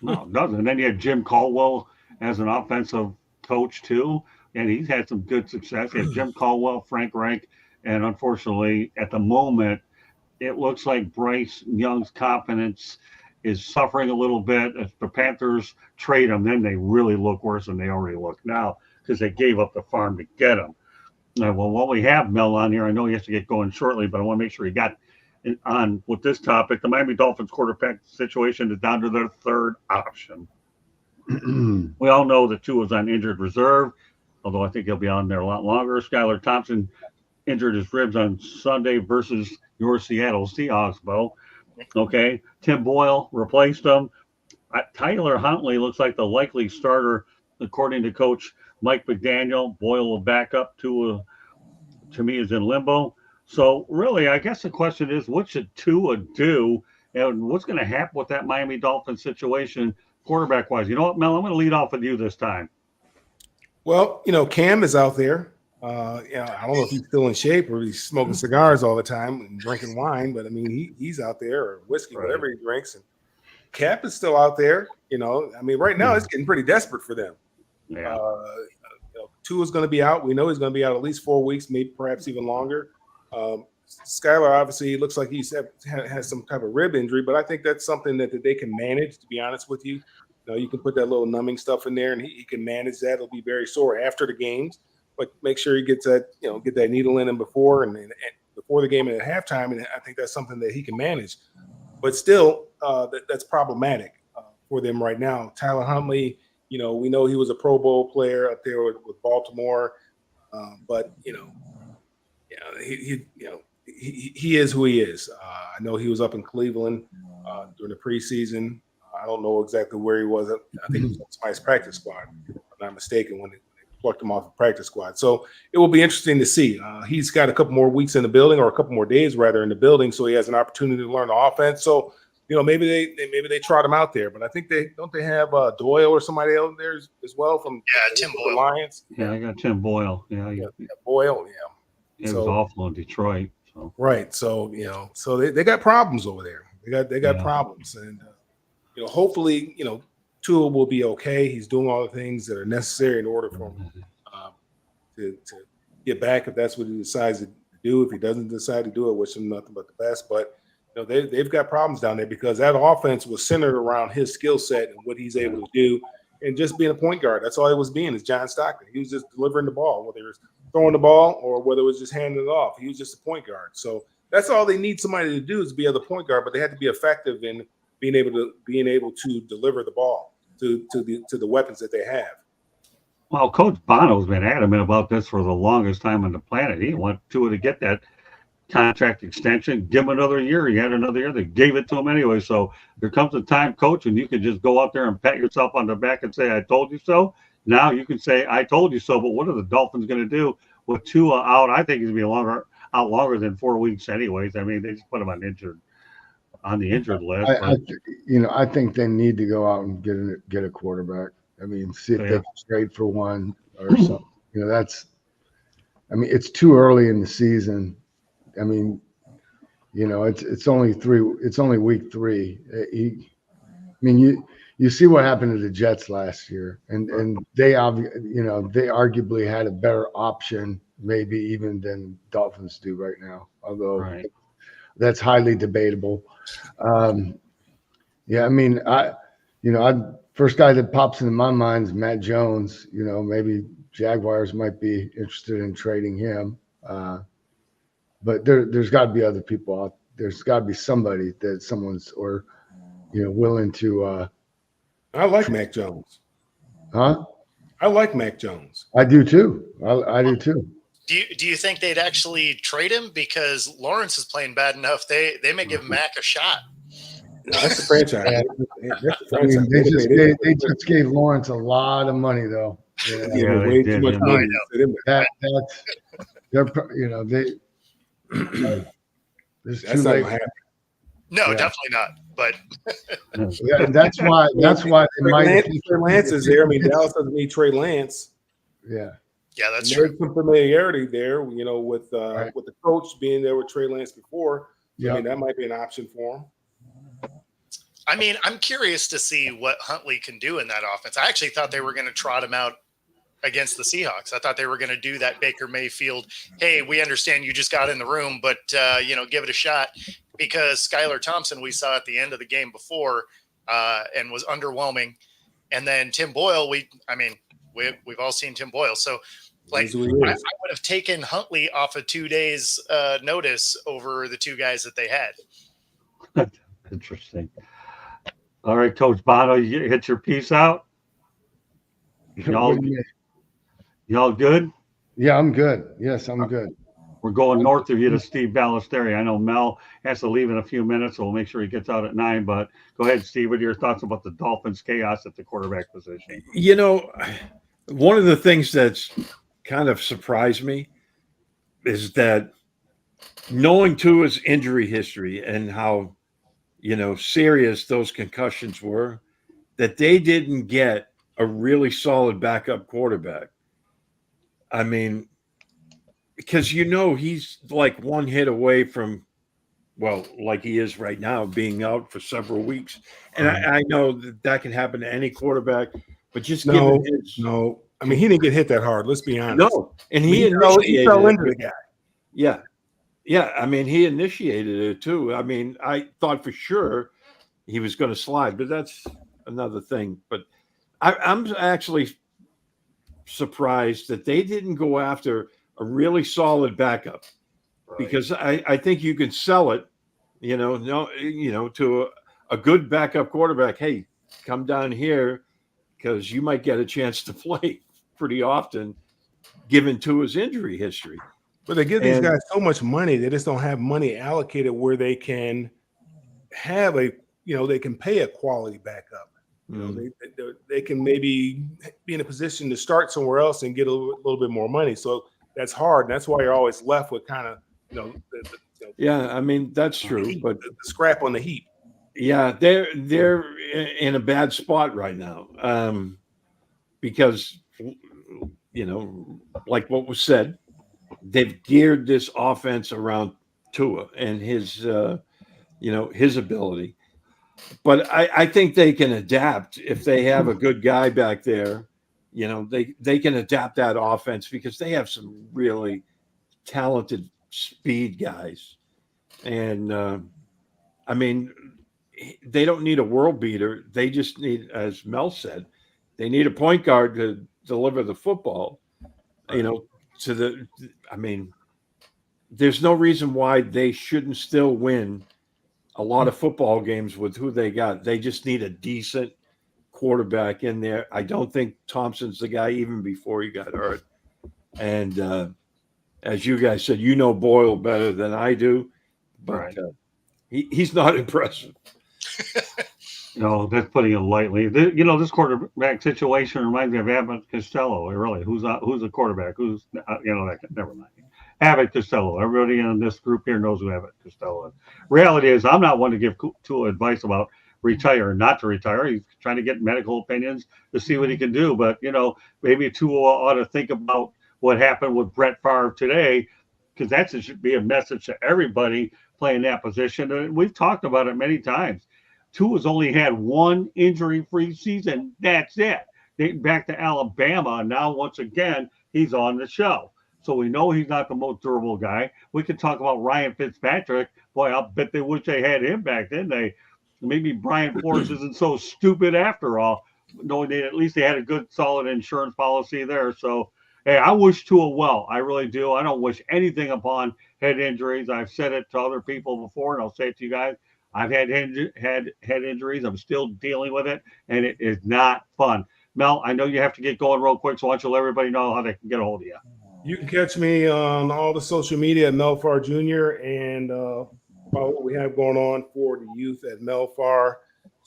No, it doesn't. And then you had Jim Caldwell as an offensive coach too, and he's had some good success. You had Jim Caldwell, Frank Reich, and unfortunately, at the moment, it looks like Bryce Young's confidence is suffering a little bit. If the Panthers trade him, then they really look worse than they already look now because they gave up the farm to get him. Well, while we have Mel on here, I know he has to get going shortly, but I want to make sure he got on with this topic. The Miami Dolphins quarterback situation is down to their third option. We all know that Tua was on injured reserve, although I think he'll be on there a lot longer. Skylar Thompson injured his ribs on Sunday versus your Seattle Seahawks, Bo. Okay, Tim Boyle replaced him. Tyler Huntley looks like the likely starter, according to Coach Mike McDaniel. Boyle will back up. To me, is in limbo. So really, I guess the question is, what should Tua do, and what's going to happen with that Miami Dolphins situation, quarterback-wise? You know what, Mel? I'm going to lead off with you this time. Well, Cam is out there. I don't know if he's still in shape or he's smoking cigars all the time and drinking wine, but I mean, he's out there, or whiskey, whatever he drinks. And Cap is still out there. Right now it's getting pretty desperate for them. Yeah. Tua's going to be out. We know he's going to be out at least 4 weeks, maybe perhaps even longer. Skylar obviously looks like he's has some type of rib injury, but I think that's something that they can manage, to be honest with you. You can put that little numbing stuff in there and he can manage that. It'll be very sore after the games. But make sure he gets that, get that needle in him before and before the game and at halftime. And I think that's something that he can manage. But still, that's problematic for them right now. Tyler Huntley, we know he was a Pro Bowl player up there with Baltimore, but he is who he is. I know he was up in Cleveland during the preseason. I don't know exactly where he was. I think he was on somebody's practice squad, if I'm not mistaken, when they plucked him off the practice squad. So it will be interesting to see. He's got a couple more weeks in the building, or a couple more days rather in the building, so he has an opportunity to learn the offense. So maybe they trot him out there. But I think they have Doyle or somebody else there as well from Tim Boyle. Lions. Yeah, I got Tim Boyle. Yeah, Boyle. Yeah, he was awful in Detroit. So. Right. So so they got problems over there. They got problems, and hopefully Tua will be okay. He's doing all the things that are necessary in order for him to get back if that's what he decides to do. If he doesn't decide to do it, wish him nothing but the best. But they've got problems down there because that offense was centered around his skill set and what he's able to do, and just being a point guard. That's all he was being, is John Stockton. He was just delivering the ball, whether it was throwing the ball or whether it was just handing it off. He was just a point guard. So that's all they need somebody to do, is be able to point guard. But they have to be effective in being able to deliver the ball to the weapons that they have. Well, Coach Bono's been adamant about this for the longest time on the planet. He wanted Tua to get that contract extension, give him another year. He had another year. They gave it to him anyway. So there comes a time, Coach, and you can just go out there and pat yourself on the back and say, I told you so. Now you can say, I told you so. But what are the Dolphins going to do with Tua out? I think he's going to be out longer than 4 weeks anyways. I mean, they just put him on the injured list. I think they need to go out and get a quarterback. I mean, see if they can trade for one or something. It's too early in the season. I mean, it's only week 3. You see what happened to the Jets last year, and they arguably had a better option maybe even than Dolphins do right now, although that's highly debatable. First guy that pops into my mind is Matt Jones. Maybe Jaguars might be interested in trading him. But there's got to be other people out. There's got to be somebody that willing to. I like Mac Jones. Huh? I like Mac Jones. I do too. I do too. Do you think they'd actually trade him because Lawrence is playing bad enough? They may give Mac a shot. No, that's the franchise. Yeah. That's the I mean, franchise. they just gave Lawrence a lot of money though. Yeah. They Yeah, way they too did, much yeah. money. That's they're they. It's That's too not late. gonna happen. No, Yeah. definitely not. But Yeah, and that's why they might. Trey Lance is there. I mean, Dallas doesn't need Trey Lance. Yeah. yeah, that's There's true. some familiarity there, with Right. with the coach being there with Trey Lance before. Yeah. I mean, that might be an option for him. I mean, I'm curious to see what Huntley can do in that offense. I actually thought they were going to trot him out against the Seahawks. I thought they were going to do that Baker Mayfield. Hey, we understand you just got in the room, but give it a shot, because Skylar Thompson we saw at the end of the game before and was underwhelming. And then Tim Boyle, we've all seen Tim Boyle. So like He's who he I is. would have taken Huntley off of 2 days notice over the two guys that they had. Interesting. All right, Coach Bono, you hit your piece out. Y'all, What do you mean? y'all good? Yeah, I'm good. Yes, I'm good. We're going north of you to Steve Ballesteri. I know Mel has to leave in a few minutes, so we'll make sure he gets out at 9. But go ahead, Steve. What are your thoughts about the Dolphins' chaos at the quarterback position? One of the things that's kind of surprised me is that knowing Tua's injury history and how, serious those concussions were, that they didn't get a really solid backup quarterback. I mean, because he's like one hit away from, like he is right now, being out for several weeks. And I know that can happen to any quarterback, but just given his No. I mean, he didn't get hit that hard. Let's be honest. no, and he he fell initiated into the it. guy. Yeah. Yeah. I mean, he initiated it too. I mean, I thought for sure he was going to slide, but that's another thing. But I'm actually surprised that they didn't go after a really solid backup, because I think you can sell it, to a good backup quarterback. Hey, come down here because you might get a chance to play pretty often, given to his injury history. But they give these guys so much money, they just don't have money allocated where they can have they can pay a quality backup. They can maybe be in a position to start somewhere else and get a little bit more money. So that's hard. And that's why you're always left with kind of, Yeah, I mean, that's true, but the scrap on the heap. yeah, they're in a bad spot right now, because like what was said, they've geared this offense around Tua and his ability. But I think they can adapt if they have a good guy back there. They can adapt that offense because they have some really talented speed guys. And I mean, they don't need a world beater. They just need, as Mel said, they need a point guard to deliver the football. There's no reason why they shouldn't still win a lot of football games with who they got. They just need a decent quarterback in there. I don't think Thompson's the guy even before he got hurt. And as you guys said, Boyle better than I do, but he's not impressive. No, that's putting it lightly. This quarterback situation reminds me of Abbott Costello. Really, who's the quarterback? Who's never mind. Abbott Costello. Everybody in this group here knows who Abbott Costello is. Reality is, I'm not one to give Tua advice about retire or not to retire. He's trying to get medical opinions to see what he can do. But maybe Tua ought to think about what happened with Brett Favre today, because that should be a message to everybody playing that position. And we've talked about it many times. Tua's only had one injury-free season. That's it. Dating back to Alabama, and now once again he's on the show. So we know he's not the most durable guy. We could talk about Ryan Fitzpatrick. Boy, I'll bet they wish they had him back then. Maybe Brian Flores isn't so stupid after all, knowing that at least they had a good, solid insurance policy there. So, hey, I wish Tua well. I really do. I don't wish anything upon head injuries. I've said it to other people before, and I'll say it to you guys. I've had head injuries. I'm still dealing with it, and it is not fun. Mel, I know you have to get going real quick, so why don't you let everybody know how they can get a hold of you? You can catch me on all the social media at Melfar Jr. and follow what we have going on for the youth at Melfar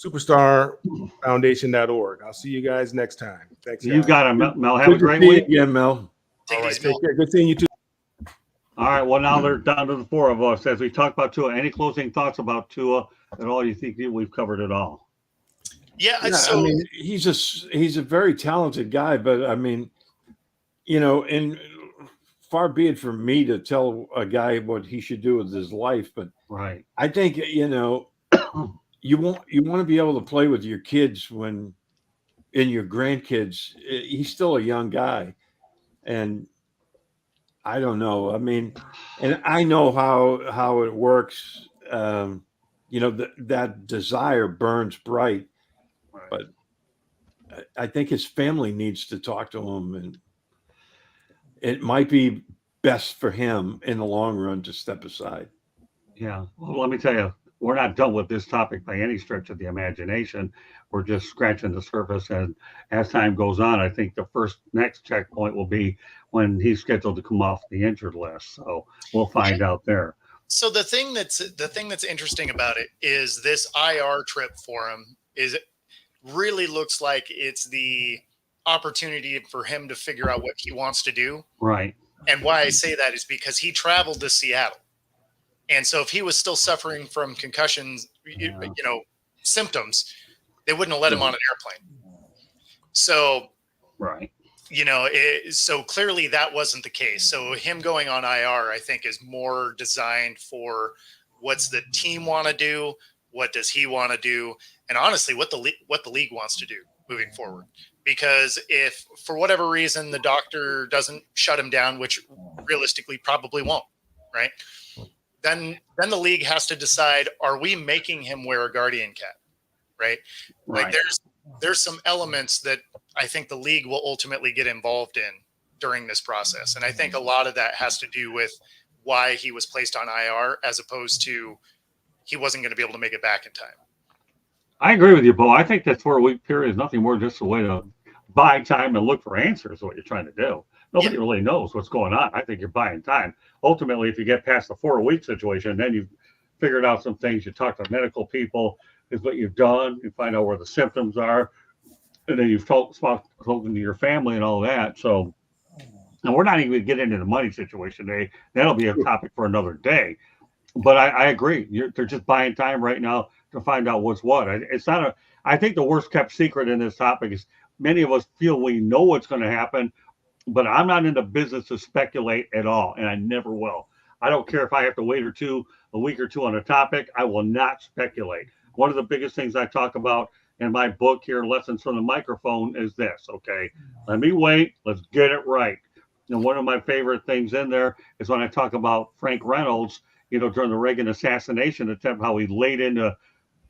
Superstar Foundation.org. I'll see you guys next time. Thanks, You guys. got it, Mel. Have Good a to great see you week. again, Mel. Take All it right, easy, Mel. take care. Good seeing you too. All right. Well, now they're down to the four of us as we talk about Tua. Any closing thoughts about Tua at all? You think we've covered it all? Yeah, Yeah, so I mean, he's a very talented guy, but I mean, and far be it from me to tell a guy what he should do with his life, but Right. I think you want to be able to play with your kids and your grandkids. He's still a young guy, and I don't know. I mean, and I know how it works. That desire burns bright, Right. but I think his family needs to talk to him, and it might be best for him in the long run to step aside. Yeah. Well, let me tell you, we're not done with this topic by any stretch of the imagination. We're just scratching the surface. And as time goes on, I think the next checkpoint will be when he's scheduled to come off the injured list. So we'll find out there. so the thing that's interesting about it is this IR trip for him is it really looks like it's the opportunity for him to figure out what he wants to do. Right. And why I say that is because he traveled to Seattle. And so if he was still suffering from concussions, symptoms, they wouldn't have let him on an airplane. So, Right. so clearly that wasn't the case. So him going on IR, I think, is more designed for what's the team want to do, what does he want to do, and honestly, what the league wants to do moving forward. Because if for whatever reason the doctor doesn't shut him down, which realistically probably won't, right? Then the league has to decide: are we making him wear a guardian cap, right? Right. Like there's some elements that I think the league will ultimately get involved in during this process, and I think a lot of that has to do with why he was placed on IR as opposed to he wasn't going to be able to make it back in time. I agree with you, Bo. I think that 4-week period is nothing more just a way to buy time and look for answers. What you're trying to do. Nobody really knows what's going on. I think you're buying time. Ultimately, if you get past the 4-week situation, then you've figured out some things. You talk to medical people, is what you've done. You find out where the symptoms are, and then you've spoken to your family and all that. So, and we're not even going to get into the money situation today. That'll be a topic for another day. But I agree. They're just buying time right now to find out what's what. It's not a. I think the worst kept secret in this topic is many of us feel we know what's going to happen, but I'm not in the business to speculate at all, and I never will. I don't care if I have to wait a week or two on a topic. I will not speculate. One of the biggest things I talk about in my book here, Lessons from the Microphone, is this. Okay, let me wait. Let's get it right. And one of my favorite things in there is when I talk about Frank Reynolds. During the Reagan assassination attempt, how he laid into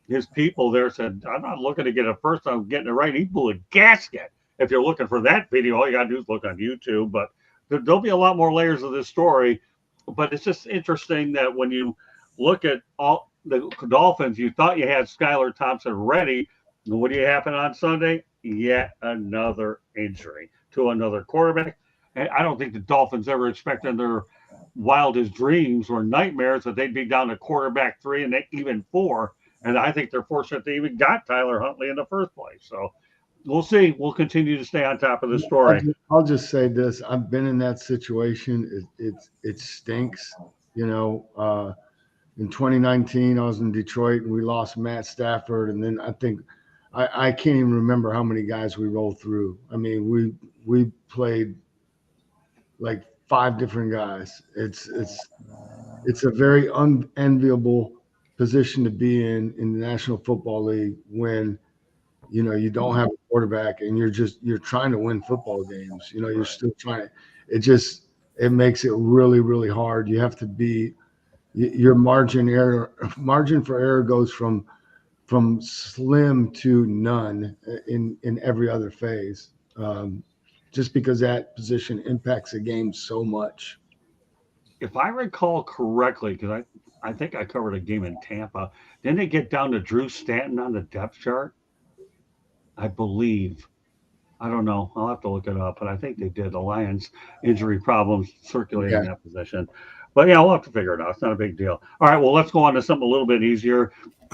his people there, said, I'm not looking to get it first, I'm getting it right. He blew a gasket. If you're looking for that video, all you got to do is look on YouTube. But there'll be a lot more layers of this story. But it's just interesting that when you look at all the Dolphins, you thought you had Skylar Thompson ready. And what do you happen on Sunday? Yet another injury to another quarterback. And I don't think the Dolphins ever expected in their wildest dreams or nightmares that they'd be down to quarterback 3 and even 4. And I think they're fortunate they even got Tyler Huntley in the first place. So we'll see. We'll continue to stay on top of the story. I'll just say this. I've been in that situation. It stinks. In 2019, I was in Detroit and we lost Matt Stafford. And then I think I can't even remember how many guys we rolled through. I mean, we played like 5 different guys. It's a very unenviable position to be in the National Football League when you don't have a quarterback and you're trying to win football games. You're still trying. It makes it really, really hard. You have to be your margin for error goes from slim to none in every other phase. Just because that position impacts the game so much. If I recall correctly, because I think I covered a game in Tampa, didn't it get down to Drew Stanton on the depth chart? I believe. I don't know. I'll have to look it up, but I think they did. The Lions injury problems circulating Yeah. that position. But yeah, we'll have to figure it out. It's not a big deal. All right, well, let's go on to something a little bit easier,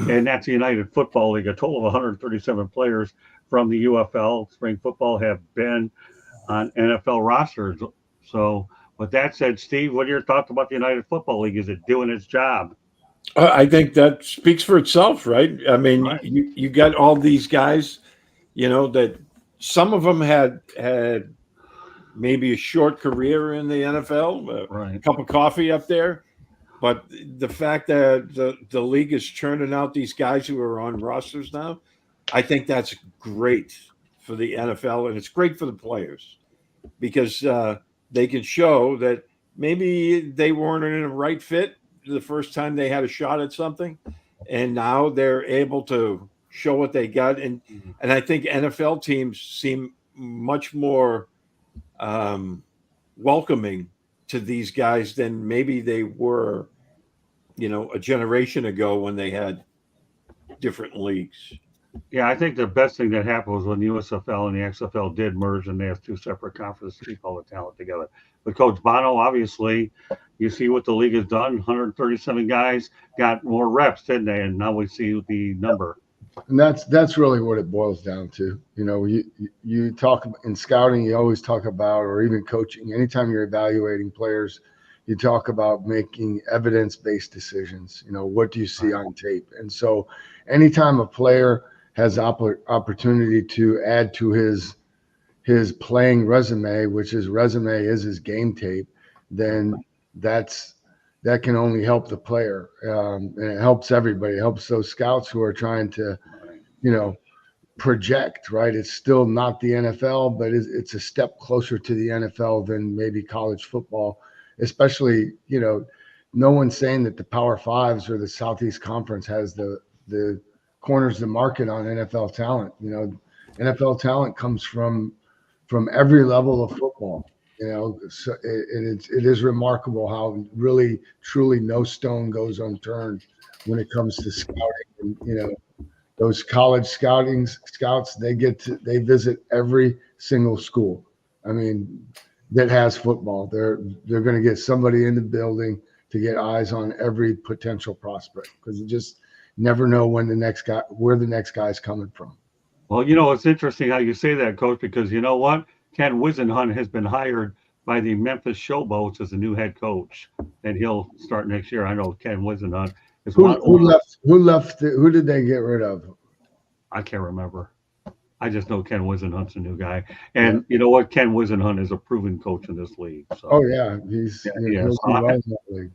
and that's the United Football League. A total of 137 players from the UFL spring football have been on NFL rosters. So, with that said, Steve, what are your thoughts about the United Football League? Is it doing its job? I think that speaks for itself, right? I mean, Right. you got all these guys, that some of them had maybe a short career in the NFL, a Right. cup of coffee up there. But the fact that the league is churning out these guys who are on rosters now, I think that's great for the NFL, and it's great for the players because they can show that maybe they weren't in a right fit the first time they had a shot at something, and now they're able to show what they got. And I think NFL teams seem much more welcoming to these guys than maybe they were, a generation ago when they had different leagues. Yeah, I think the best thing that happened was when the USFL and the XFL did merge and they have two separate conferences to keep all the talent together. But Coach Bono, obviously, you see what the league has done. 137 guys got more reps, didn't they? And now we see the number. And that's really what it boils down to. You talk in scouting, you always talk about, or even coaching, anytime you're evaluating players, you talk about making evidence-based decisions. What do you see on tape? And so anytime a player has opportunity to add to his playing resume, which his resume is his game tape, then that can only help the player, and it helps everybody. It helps those scouts who are trying to, project. Right? It's still not the NFL, but it's a step closer to the NFL than maybe college football. Especially, no one's saying that the Power Fives or the Southeast Conference has the corners the market on NFL talent. NFL talent comes from every level of football. So it is remarkable how really truly no stone goes unturned when it comes to scouting. And, those college scouts, they visit every single school. I mean, that has football. They're going to get somebody in the building to get eyes on every potential prospect because you just never know where the next guy's coming from. Well, it's interesting how you say that, Coach, because you know what? Ken Wisenhunt has been hired by the Memphis Showboats as the new head coach, and he'll start next year. I know Ken Wisenhunt is Who left? Who did they get rid of? I can't remember. I just know Ken Wisenhunt's a new guy, and you know what? Ken Wisenhunt is a proven coach in this league. So. Oh yeah, he'll do well in that league.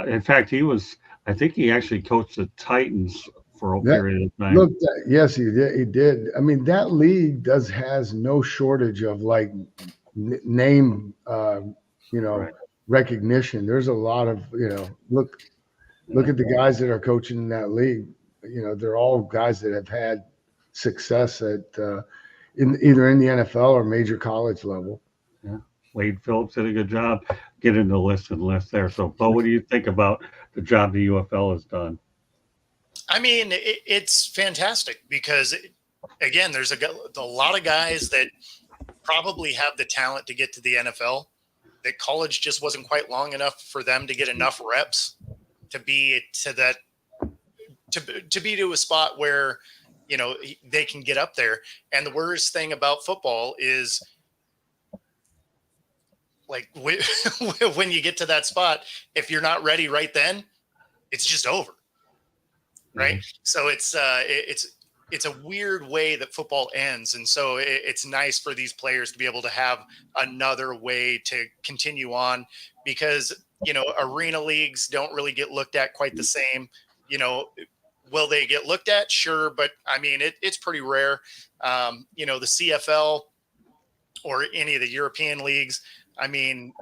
In fact, I think he actually coached the Titans for a period of time. Look, yes, he did. He did. I mean, that league has no shortage of name, Right. recognition. There's a lot of, look at the guys that are coaching in that league. They're all guys that have had success at either in the NFL or major college level. Yeah. Wade Phillips did a good job getting the list there. So, Bo, what do you think about the job the UFL has done? I mean, it's fantastic because, again, there's a lot of guys that probably have the talent to get to the NFL. That college just wasn't quite long enough for them to get enough reps to be to a spot where they can get up there. And the worst thing about football is, when you get to that spot, if you're not ready right then, it's just over. Right. Mm-hmm. So it's a weird way that football ends. And so it's nice for these players to be able to have another way to continue on because, arena leagues don't really get looked at quite the same. Will they get looked at? Sure. But I mean, it's pretty rare. The CFL or any of the European leagues, I mean,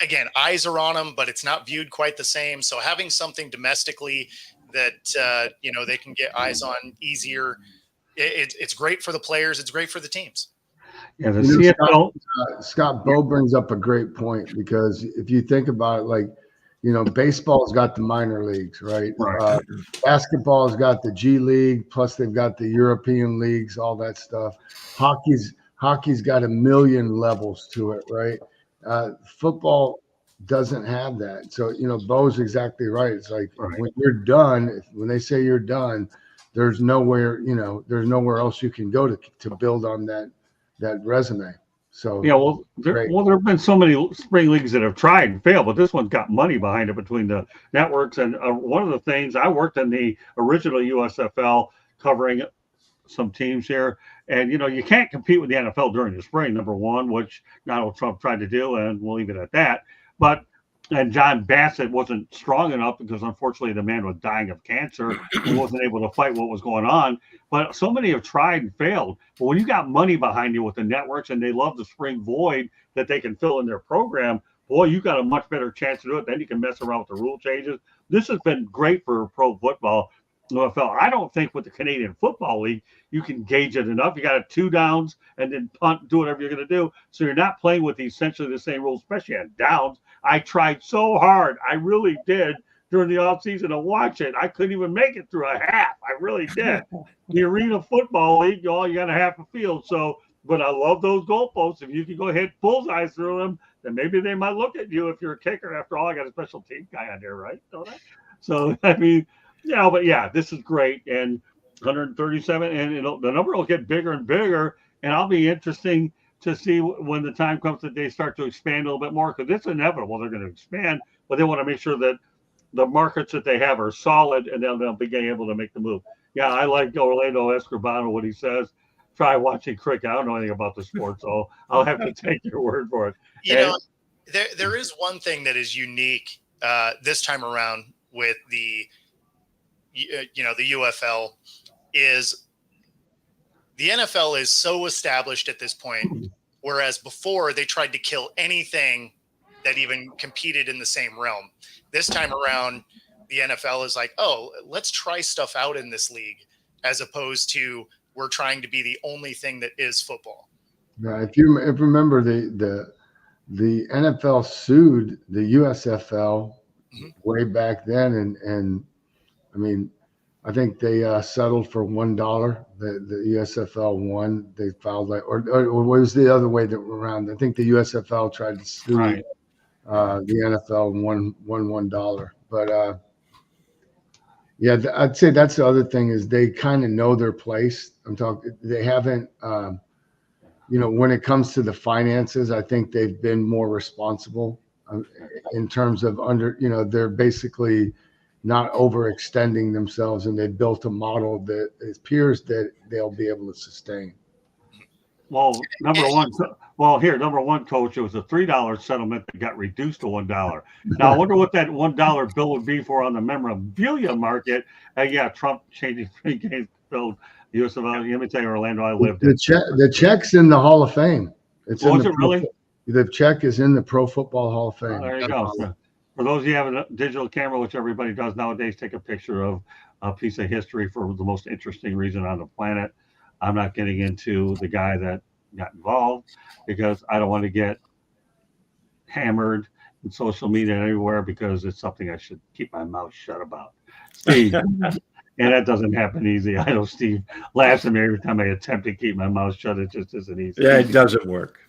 again, eyes are on them, but it's not viewed quite the same. So having something domestically that, they can get eyes on easier, it's great for the players. It's great for the teams. Yeah, the CFL. Scott Bo brings up a great point because if you think about it, baseball's got the minor leagues, right? Right. Basketball's got the G League, plus they've got the European leagues, all that stuff. Hockey's Hockey's got a million levels to it, right? Football doesn't have that. So, Bo's exactly right. It's like Right. when you're done, when they say you're done, there's nowhere else you can go to build on that resume. So Yeah, well, there have been so many spring leagues that have tried and failed, but this one's got money behind it between the networks. And one of the things, I worked in the original USFL covering some teams here, and you can't compete with the NFL during the spring, number one, which Donald Trump tried to do, and we'll leave it at that. And John Bassett wasn't strong enough because unfortunately the man was dying of cancer and wasn't able to fight what was going on. But so many have tried and failed. But when you got money behind you with the networks and they love the spring void that they can fill in their program, boy, you got a much better chance to do it. Then you can mess around with the rule changes. This has been great for pro football. NFL. I don't think with the Canadian Football League you can gauge it enough. You got 2 downs and then punt, do whatever you're going to do. So you're not playing with essentially the same rules, especially on downs. I tried so hard. I really did during the offseason to watch it. I couldn't even make it through a half. I really did. The Arena Football League, you got a half a field. So, but I love those goalposts. If you can go hit bullseyes through them, then maybe they might look at you if you're a kicker. After all, I got a special team guy on there, right? Don't I? So, I mean, but yeah, this is great. And 137, and the number will get bigger and bigger. And I'll be interesting to see when the time comes that they start to expand a little bit more, because it's inevitable they're going to expand, but they want to make sure that the markets that they have are solid, and they'll be able to make the move. Yeah, I like Orlando Escobar, what he says. Try watching cricket. I don't know anything about the sport, so I'll have to take your word for it. There is one thing that is unique this time around with the UFL is the NFL is so established at this point, whereas before they tried to kill anything that even competed in the same realm. This time around, the NFL is like, oh, let's try stuff out in this league, as opposed to we're trying to be the only thing that is football. Yeah, if you remember, the NFL sued the USFL way back then, and I mean, I think they settled for $1. The USFL won. They filed or was the other way around? I think the USFL tried to sue the NFL and won $1. But yeah, I'd say that's the other thing is they kind of know their place. They haven't, when it comes to the finances, I think they've been more responsible in terms of they're basically not overextending themselves, and they built a model that it appears that they'll be able to sustain. Well, number one, coach, it was a $3 settlement that got reduced to $1. Now I wonder what that $1 bill would be for on the memorabilia market. Trump changing 3 games build USFL. Let me tell you, Orlando, I lived it. The check's in the Hall of Fame. Is it really? The check is in the Pro Football Hall of Fame. There you go. So, for those of you who have a digital camera, which everybody does nowadays, take a picture of a piece of history for the most interesting reason on the planet. I'm not getting into the guy that got involved because I don't want to get hammered in social media everywhere because it's something I should keep my mouth shut about. Steve, and that doesn't happen easy. I know Steve laughs at me every time I attempt to keep my mouth shut. It just isn't easy. Yeah, it doesn't work.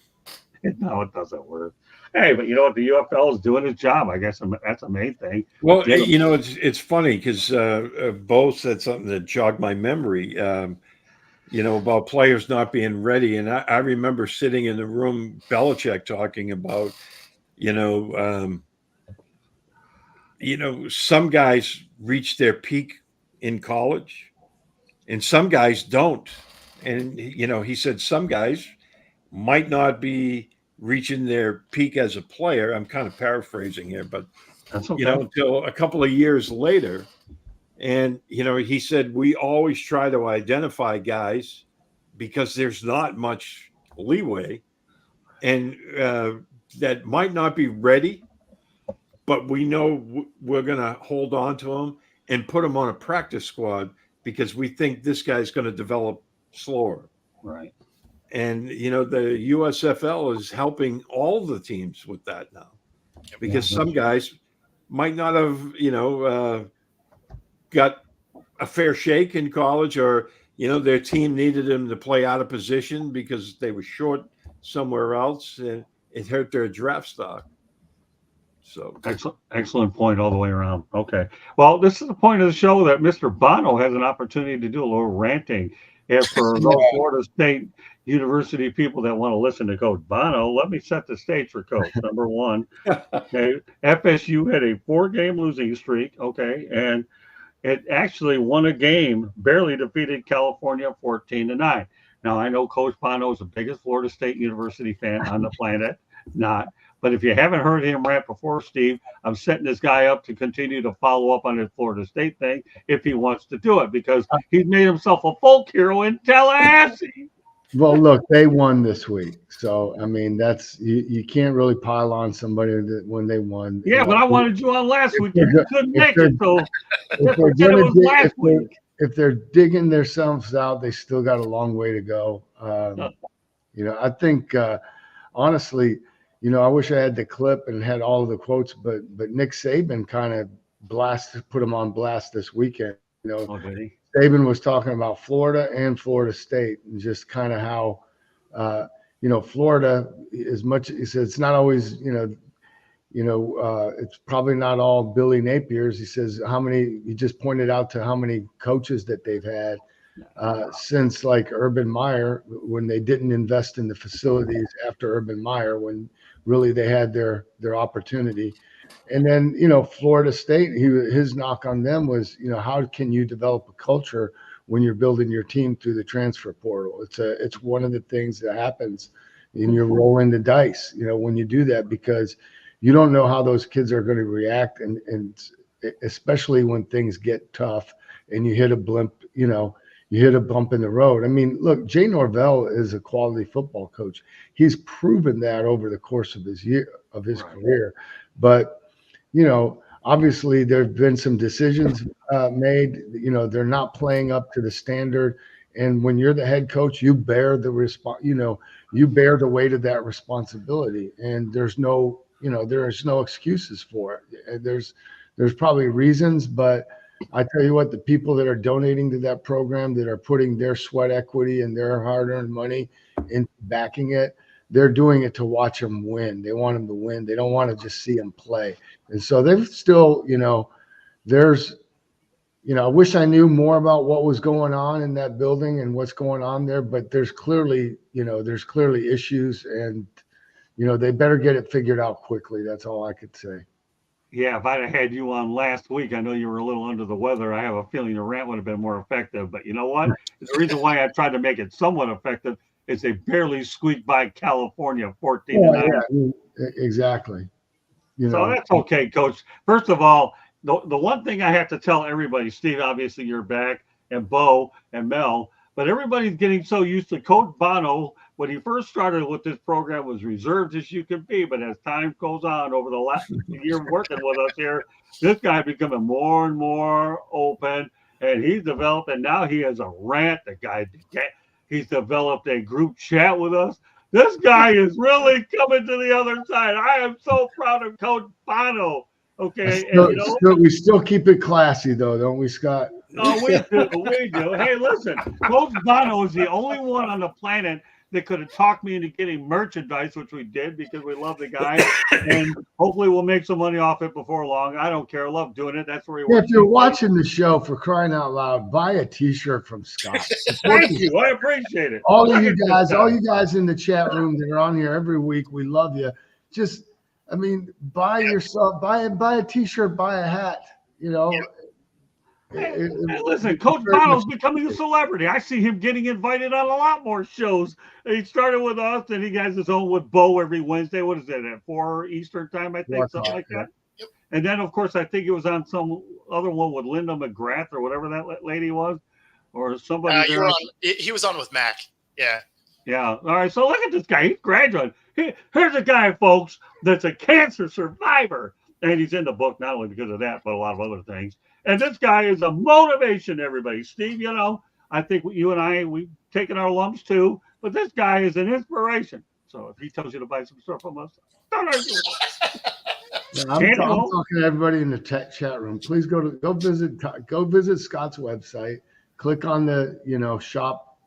No, it doesn't work. Hey, but you know what? The UFL is doing its job. I guess that's the main thing. Well, it's funny because Bo said something that jogged my memory, about players not being ready. And I remember sitting in the room, Belichick talking about, some guys reach their peak in college and some guys don't. And, he said some guys might not be reaching their peak as a player. I'm kind of paraphrasing here, but that's okay. Until a couple of years later. And, he said, we always try to identify guys because there's not much leeway and that might not be ready, but we know we're going to hold on to them and put them on a practice squad because we think this guy's going to develop slower. Right. And, the USFL is helping all the teams with that now because some guys might not have, got a fair shake in college or, their team needed him to play out of position because they were short somewhere else, and it hurt their draft stock. So Excellent point all the way around. Okay. Well, this is the point of the show that Mr. Bono has an opportunity to do a little ranting. And for those Florida State University people that want to listen to Coach Bono, let me set the stage for Coach. Number one, okay, FSU had a 4-game losing streak, okay, and it actually won a game, barely defeated California 14-9. Now, I know Coach Bono is the biggest Florida State University fan on the planet, not. But if you haven't heard him rant before, Steve, I'm setting this guy up to continue to follow up on his Florida State thing if he wants to do it, because he's made himself a folk hero in Tallahassee. Well, look, they won this week. So, I mean, that's you can't really pile on somebody when they won. Yeah, but I wanted you on last week. You couldn't make it, so if they're digging themselves out, they still got a long way to go. I think, honestly, I wish I had the clip and had all of the quotes, but Nick Saban kind of put him on blast this weekend. Saban was talking about Florida and Florida State and just kind of how, Florida, as much, he said, it's not always, it's probably not all Billy Napier's. He says he just pointed out to how many coaches that they've had since like Urban Meyer, when they didn't invest in the facilities after Urban Meyer, when really they had their opportunity. And then, Florida State, his knock on them was, how can you develop a culture when you're building your team through the transfer portal? It's one of the things that happens, and you're rolling the dice, when you do that, because you don't know how those kids are going to react. And especially when things get tough and you hit a blimp, you hit a bump in the road. I mean, look, Jay Norvell is a quality football coach. He's proven that over the course of his career. But, obviously there have been some decisions made. They're not playing up to the standard. And when you're the head coach, you bear the you bear the weight of that responsibility. And there's no excuses for it. There's probably reasons, but I tell you what, the people that are donating to that program, that are putting their sweat equity and their hard-earned money into backing it, they're doing it to watch them win. They want them to win. They don't want to just see them play. And so they've still, I wish I knew more about what was going on in that building and what's going on there, but there's clearly issues, and, they better get it figured out quickly. That's all I could say. Yeah, if I'd have had you on last week, I know you were a little under the weather. I have a feeling your rant would have been more effective. But you know what? The reason why I tried to make it somewhat effective is they barely squeaked by California 14-9. Yeah, exactly. So that's okay, Coach. First of all, the one thing I have to tell everybody, Steve, obviously you're back, and Bo and Mel, but everybody's getting so used to Coach Bono. When he first started with this program, was reserved as you can be, but as time goes on over the last year working with us here, this guy becoming more and more open, and he's developed, and now he has a rant. He's developed a group chat with us. This guy is really coming to the other side. I am so proud of Coach Bono. Okay, we still keep it classy, though, don't we, Scott? Oh, we do. Hey, listen, Coach Bono is the only one on the planet that could have talked me into getting merchandise, which we did because we love the guy, and hopefully we'll make some money off it before long. I don't care. I love doing it. That's where he works. If you're watching the show, for crying out loud, buy a T-shirt from Scott. Thank you. I appreciate it. All you guys in the chat room that are on here every week, we love you. Just, buy a T-shirt, buy a hat, Hey, listen, Coach Bono's becoming a celebrity. I see him getting invited on a lot more shows. He started with us, and he has his own with Bo every Wednesday. What is it, at 4 Eastern time, I think, something like that? Yep. And then, of course, I think he was on some other one with Linda McGrath or whatever that lady was, or somebody. He was on with Mac. Yeah. Yeah. All right. So look at this guy. He's graduated. Here's a guy, folks, that's a cancer survivor. And he's in the book not only because of that, but a lot of other things. And this guy is a motivation to everybody. Steve, I think you and I, we've taken our lumps too, but this guy is an inspiration. So if he tells you to buy some stuff from us, don't argue with us. I'm talking to everybody in the chat room. Please go visit Scott's website, click on the, shop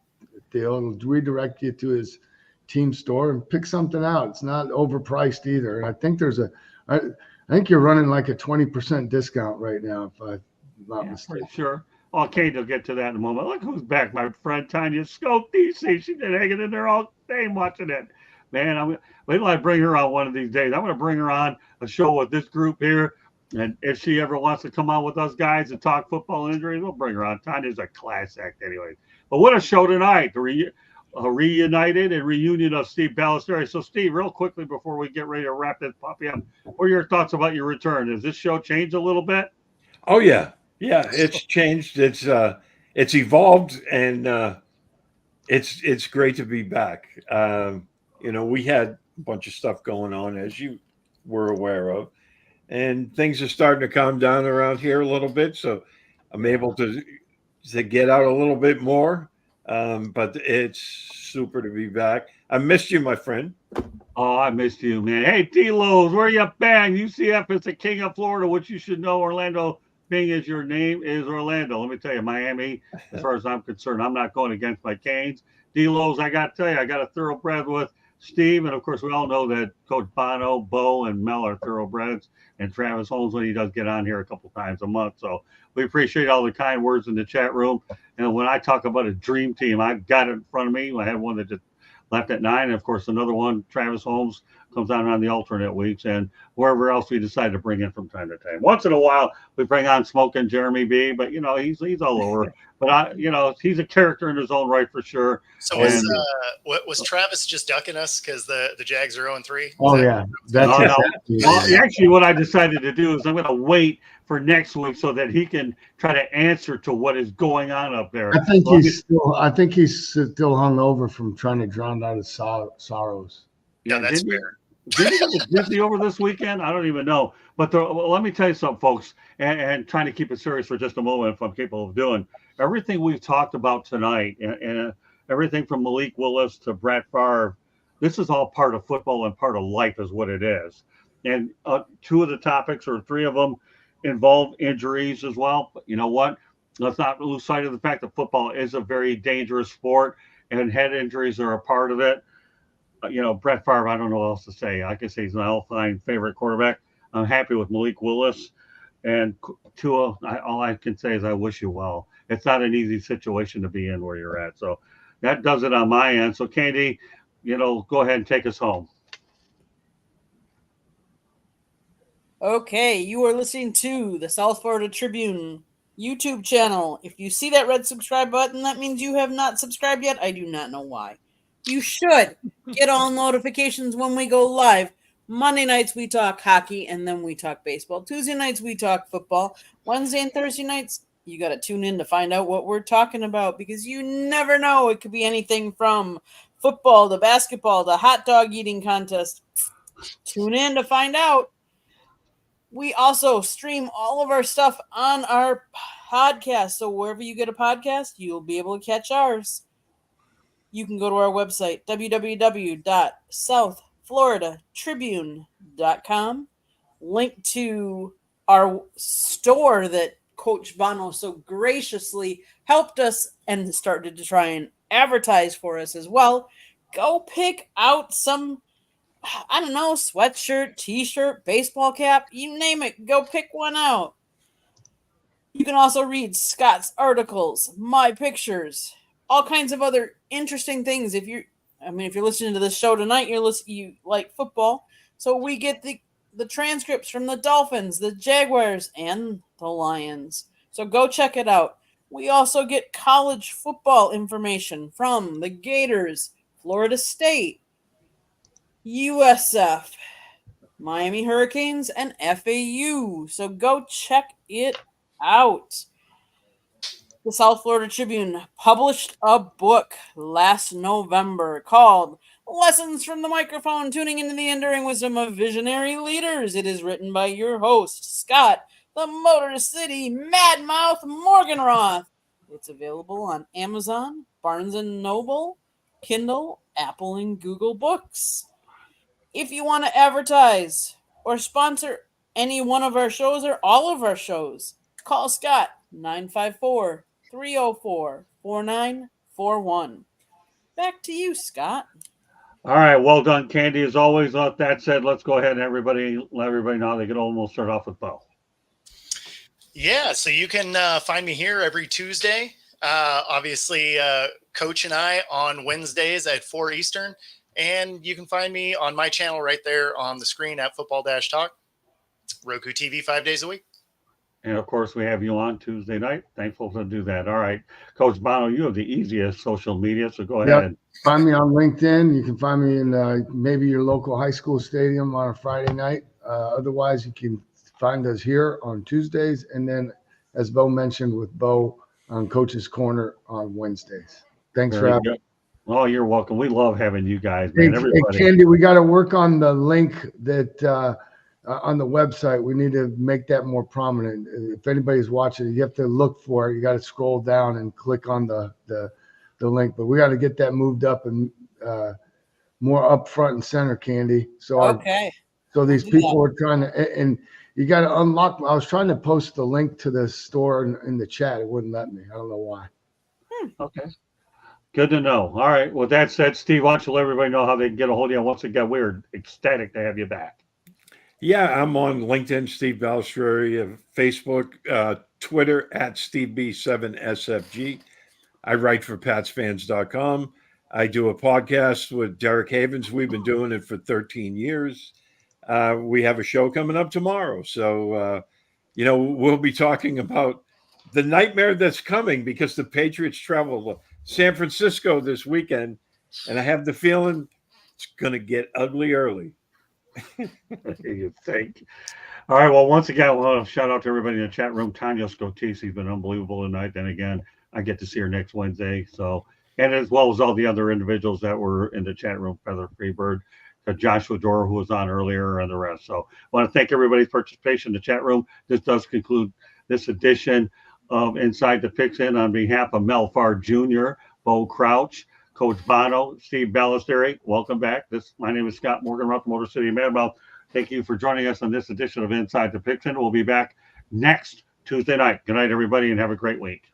deal. It'll redirect you to his team store and pick something out. It's not overpriced either. And I think I think you're running like a 20% discount right now, if I'm not mistaken. Pretty sure. Oh, Kate will get to that in a moment. Look who's back, my friend Tanya Scope DC. She's been hanging in there all day watching it. Man, wait till I bring her on one of these days. I'm going to bring her on a show with this group here. And if she ever wants to come on with us guys and talk football injuries, we'll bring her on. Tanya's a class act anyway. But what a show tonight. A reunited and reunion of Steve Ballesteri. So, Steve, real quickly before we get ready to wrap this puppy up, what are your thoughts about your return? Has this show changed a little bit? Oh yeah, it's changed. It's evolved, and it's great to be back. We had a bunch of stuff going on, as you were aware of, and things are starting to calm down around here a little bit. So I'm able to get out a little bit more. But it's super to be back. I missed you, my friend. Oh, I missed you, man. Hey, D-Lows, where you bang? UCF is the king of Florida, which you should know. Orlando being as your name is Orlando. Let me tell you, Miami, as far as I'm concerned, I'm not going against my Canes. D-Lows, I got to tell you, I got a thoroughbred with Steve. And, of course, we all know that Coach Bono, Bo, and Mel are thoroughbreds. And Travis Holmes when he does get on here a couple times a month. So we appreciate all the kind words in the chat room. And when I talk about a dream team, I've got it in front of me. I had one that just left at 9. And, of course, another one, Travis Holmes, comes on the alternate weeks. And wherever else we decide to bring in from time to time. Once in a while, we bring on Smoking Jeremy B. But, he's all over. But, he's a character in his own right for sure. So was Travis just ducking us because the Jags are 0-3? Oh, yeah. That's exactly. Well, actually, what I decided to do is I'm going to wait for next week so that he can try to answer to what is going on up there. I think he's still hung over from trying to drown out his sorrows. Yeah, that's fair. Did he get Disney over this weekend? I don't even know. But let me tell you something, folks, and trying to keep it serious for just a moment if I'm capable of doing. Everything we've talked about tonight and everything from Malik Willis to Brett Favre, this is all part of football and part of life is what it is. And 2 of the topics or 3 of them involve injuries as well. But you know what? Let's not lose sight of the fact that football is a very dangerous sport and head injuries are a part of it. Brett Favre, I don't know what else to say. I can say he's my all-time favorite quarterback. I'm happy with Malik Willis. And Tua, all I can say is I wish you well. It's not an easy situation to be in where you're at. So that does it on my end. So, Candy, go ahead and take us home. Okay, you are listening to the South Florida Tribune YouTube channel. If you see that red subscribe button, that means you have not subscribed yet. I do not know why. You should get all notifications when we go live. Monday nights we talk hockey and then we talk baseball. Tuesday nights we talk football. Wednesday and Thursday nights, you got to tune in to find out what we're talking about because you never know. It could be anything from football to basketball to hot dog eating contest. Tune in to find out. We also stream all of our stuff on our podcast. So wherever you get a podcast, you'll be able to catch ours. You can go to our website, www.southfloridatribune.com. Link to our store that Coach Bono so graciously helped us and started to try and advertise for us as well. Go pick out some, I don't know, sweatshirt, t-shirt, baseball cap, you name it. Go pick one out. You can also read Scott's articles, my pictures, all kinds of other interesting things. If you're listening to this show tonight, you like football. So we get the transcripts from the Dolphins, the Jaguars, and the Lions. So go check it out. We also get college football information from the Gators, Florida State, USF, Miami Hurricanes, and FAU. So go check it out. The South Florida Tribune published a book last November called Lessons from the Microphone, Tuning into the Enduring Wisdom of Visionary Leaders. It is written by your host, Scott, the Motor City Madmouth Morganroth. It's available on Amazon, Barnes & Noble, Kindle, Apple, and Google Books. If you want to advertise or sponsor any one of our shows or all of our shows, call Scott 954 304-4941. Back to you, Scott. All right, well done, Candy. As always, with that said, let's go ahead and let everybody know they can almost start off with Bo. Yeah, so you can find me here every Tuesday. Obviously, Coach and I on Wednesdays at 4 Eastern. And you can find me on my channel right there on the screen at Football-Talk. Roku TV 5 days a week. And of course, we have you on Tuesday night. Thankful to do that. All right, Coach Bono, you have the easiest social media, so go ahead. Yep. Find me on LinkedIn. You can find me in maybe your local high school stadium on a Friday night. Otherwise, you can find us here on Tuesdays. And then, as Bo mentioned, with Bo on Coach's Corner on Wednesdays. Thanks for having me. Oh, you're welcome. We love having you guys, Hey, man. Everybody. Candy, we got to work on the link that on the website. We need to make that more prominent. If anybody's watching, you have to look for it. You got to scroll down and click on the link. But we got to get that moved up and more up front and center, Candy. So Okay. so these people are trying to, and you got to unlock. I was trying to post the link to the store in the chat. It wouldn't let me. I don't know why. Okay. Good to know. All right. With that said, Steve, why don't you let everybody know how they can get a hold of you? Once again, we're ecstatic to have you back. Yeah, I'm on LinkedIn, Steve Balestrieri, Facebook, Twitter at SteveB7SFG. I write for PatsFans.com. I do a podcast with Derek Havens. We've been doing it for 13 years. We have a show coming up tomorrow. So, we'll be talking about the nightmare that's coming because the Patriots travel to San Francisco this weekend. And I have the feeling it's going to get ugly early. You think? All right. Well, once again, I want to shout out to everybody in the chat room. Tanya Scotese has been unbelievable tonight. Then again, I get to see her next Wednesday. So, and as well as all the other individuals that were in the chat room, Feather Freebird, Joshua Dora, who was on earlier, and the rest. So, I want to thank everybody's participation in the chat room. This does conclude this edition of Inside the Pigskin on behalf of Mel Farr Jr., Bo Crouch, Coach Bono, Steve Balestrieri. Welcome back. My name is Scott Morgan, Rock Motor City Madmouth. Thank you for joining us on this edition of Inside the Pigskin. We'll be back next Tuesday night. Good night, everybody, and have a great week.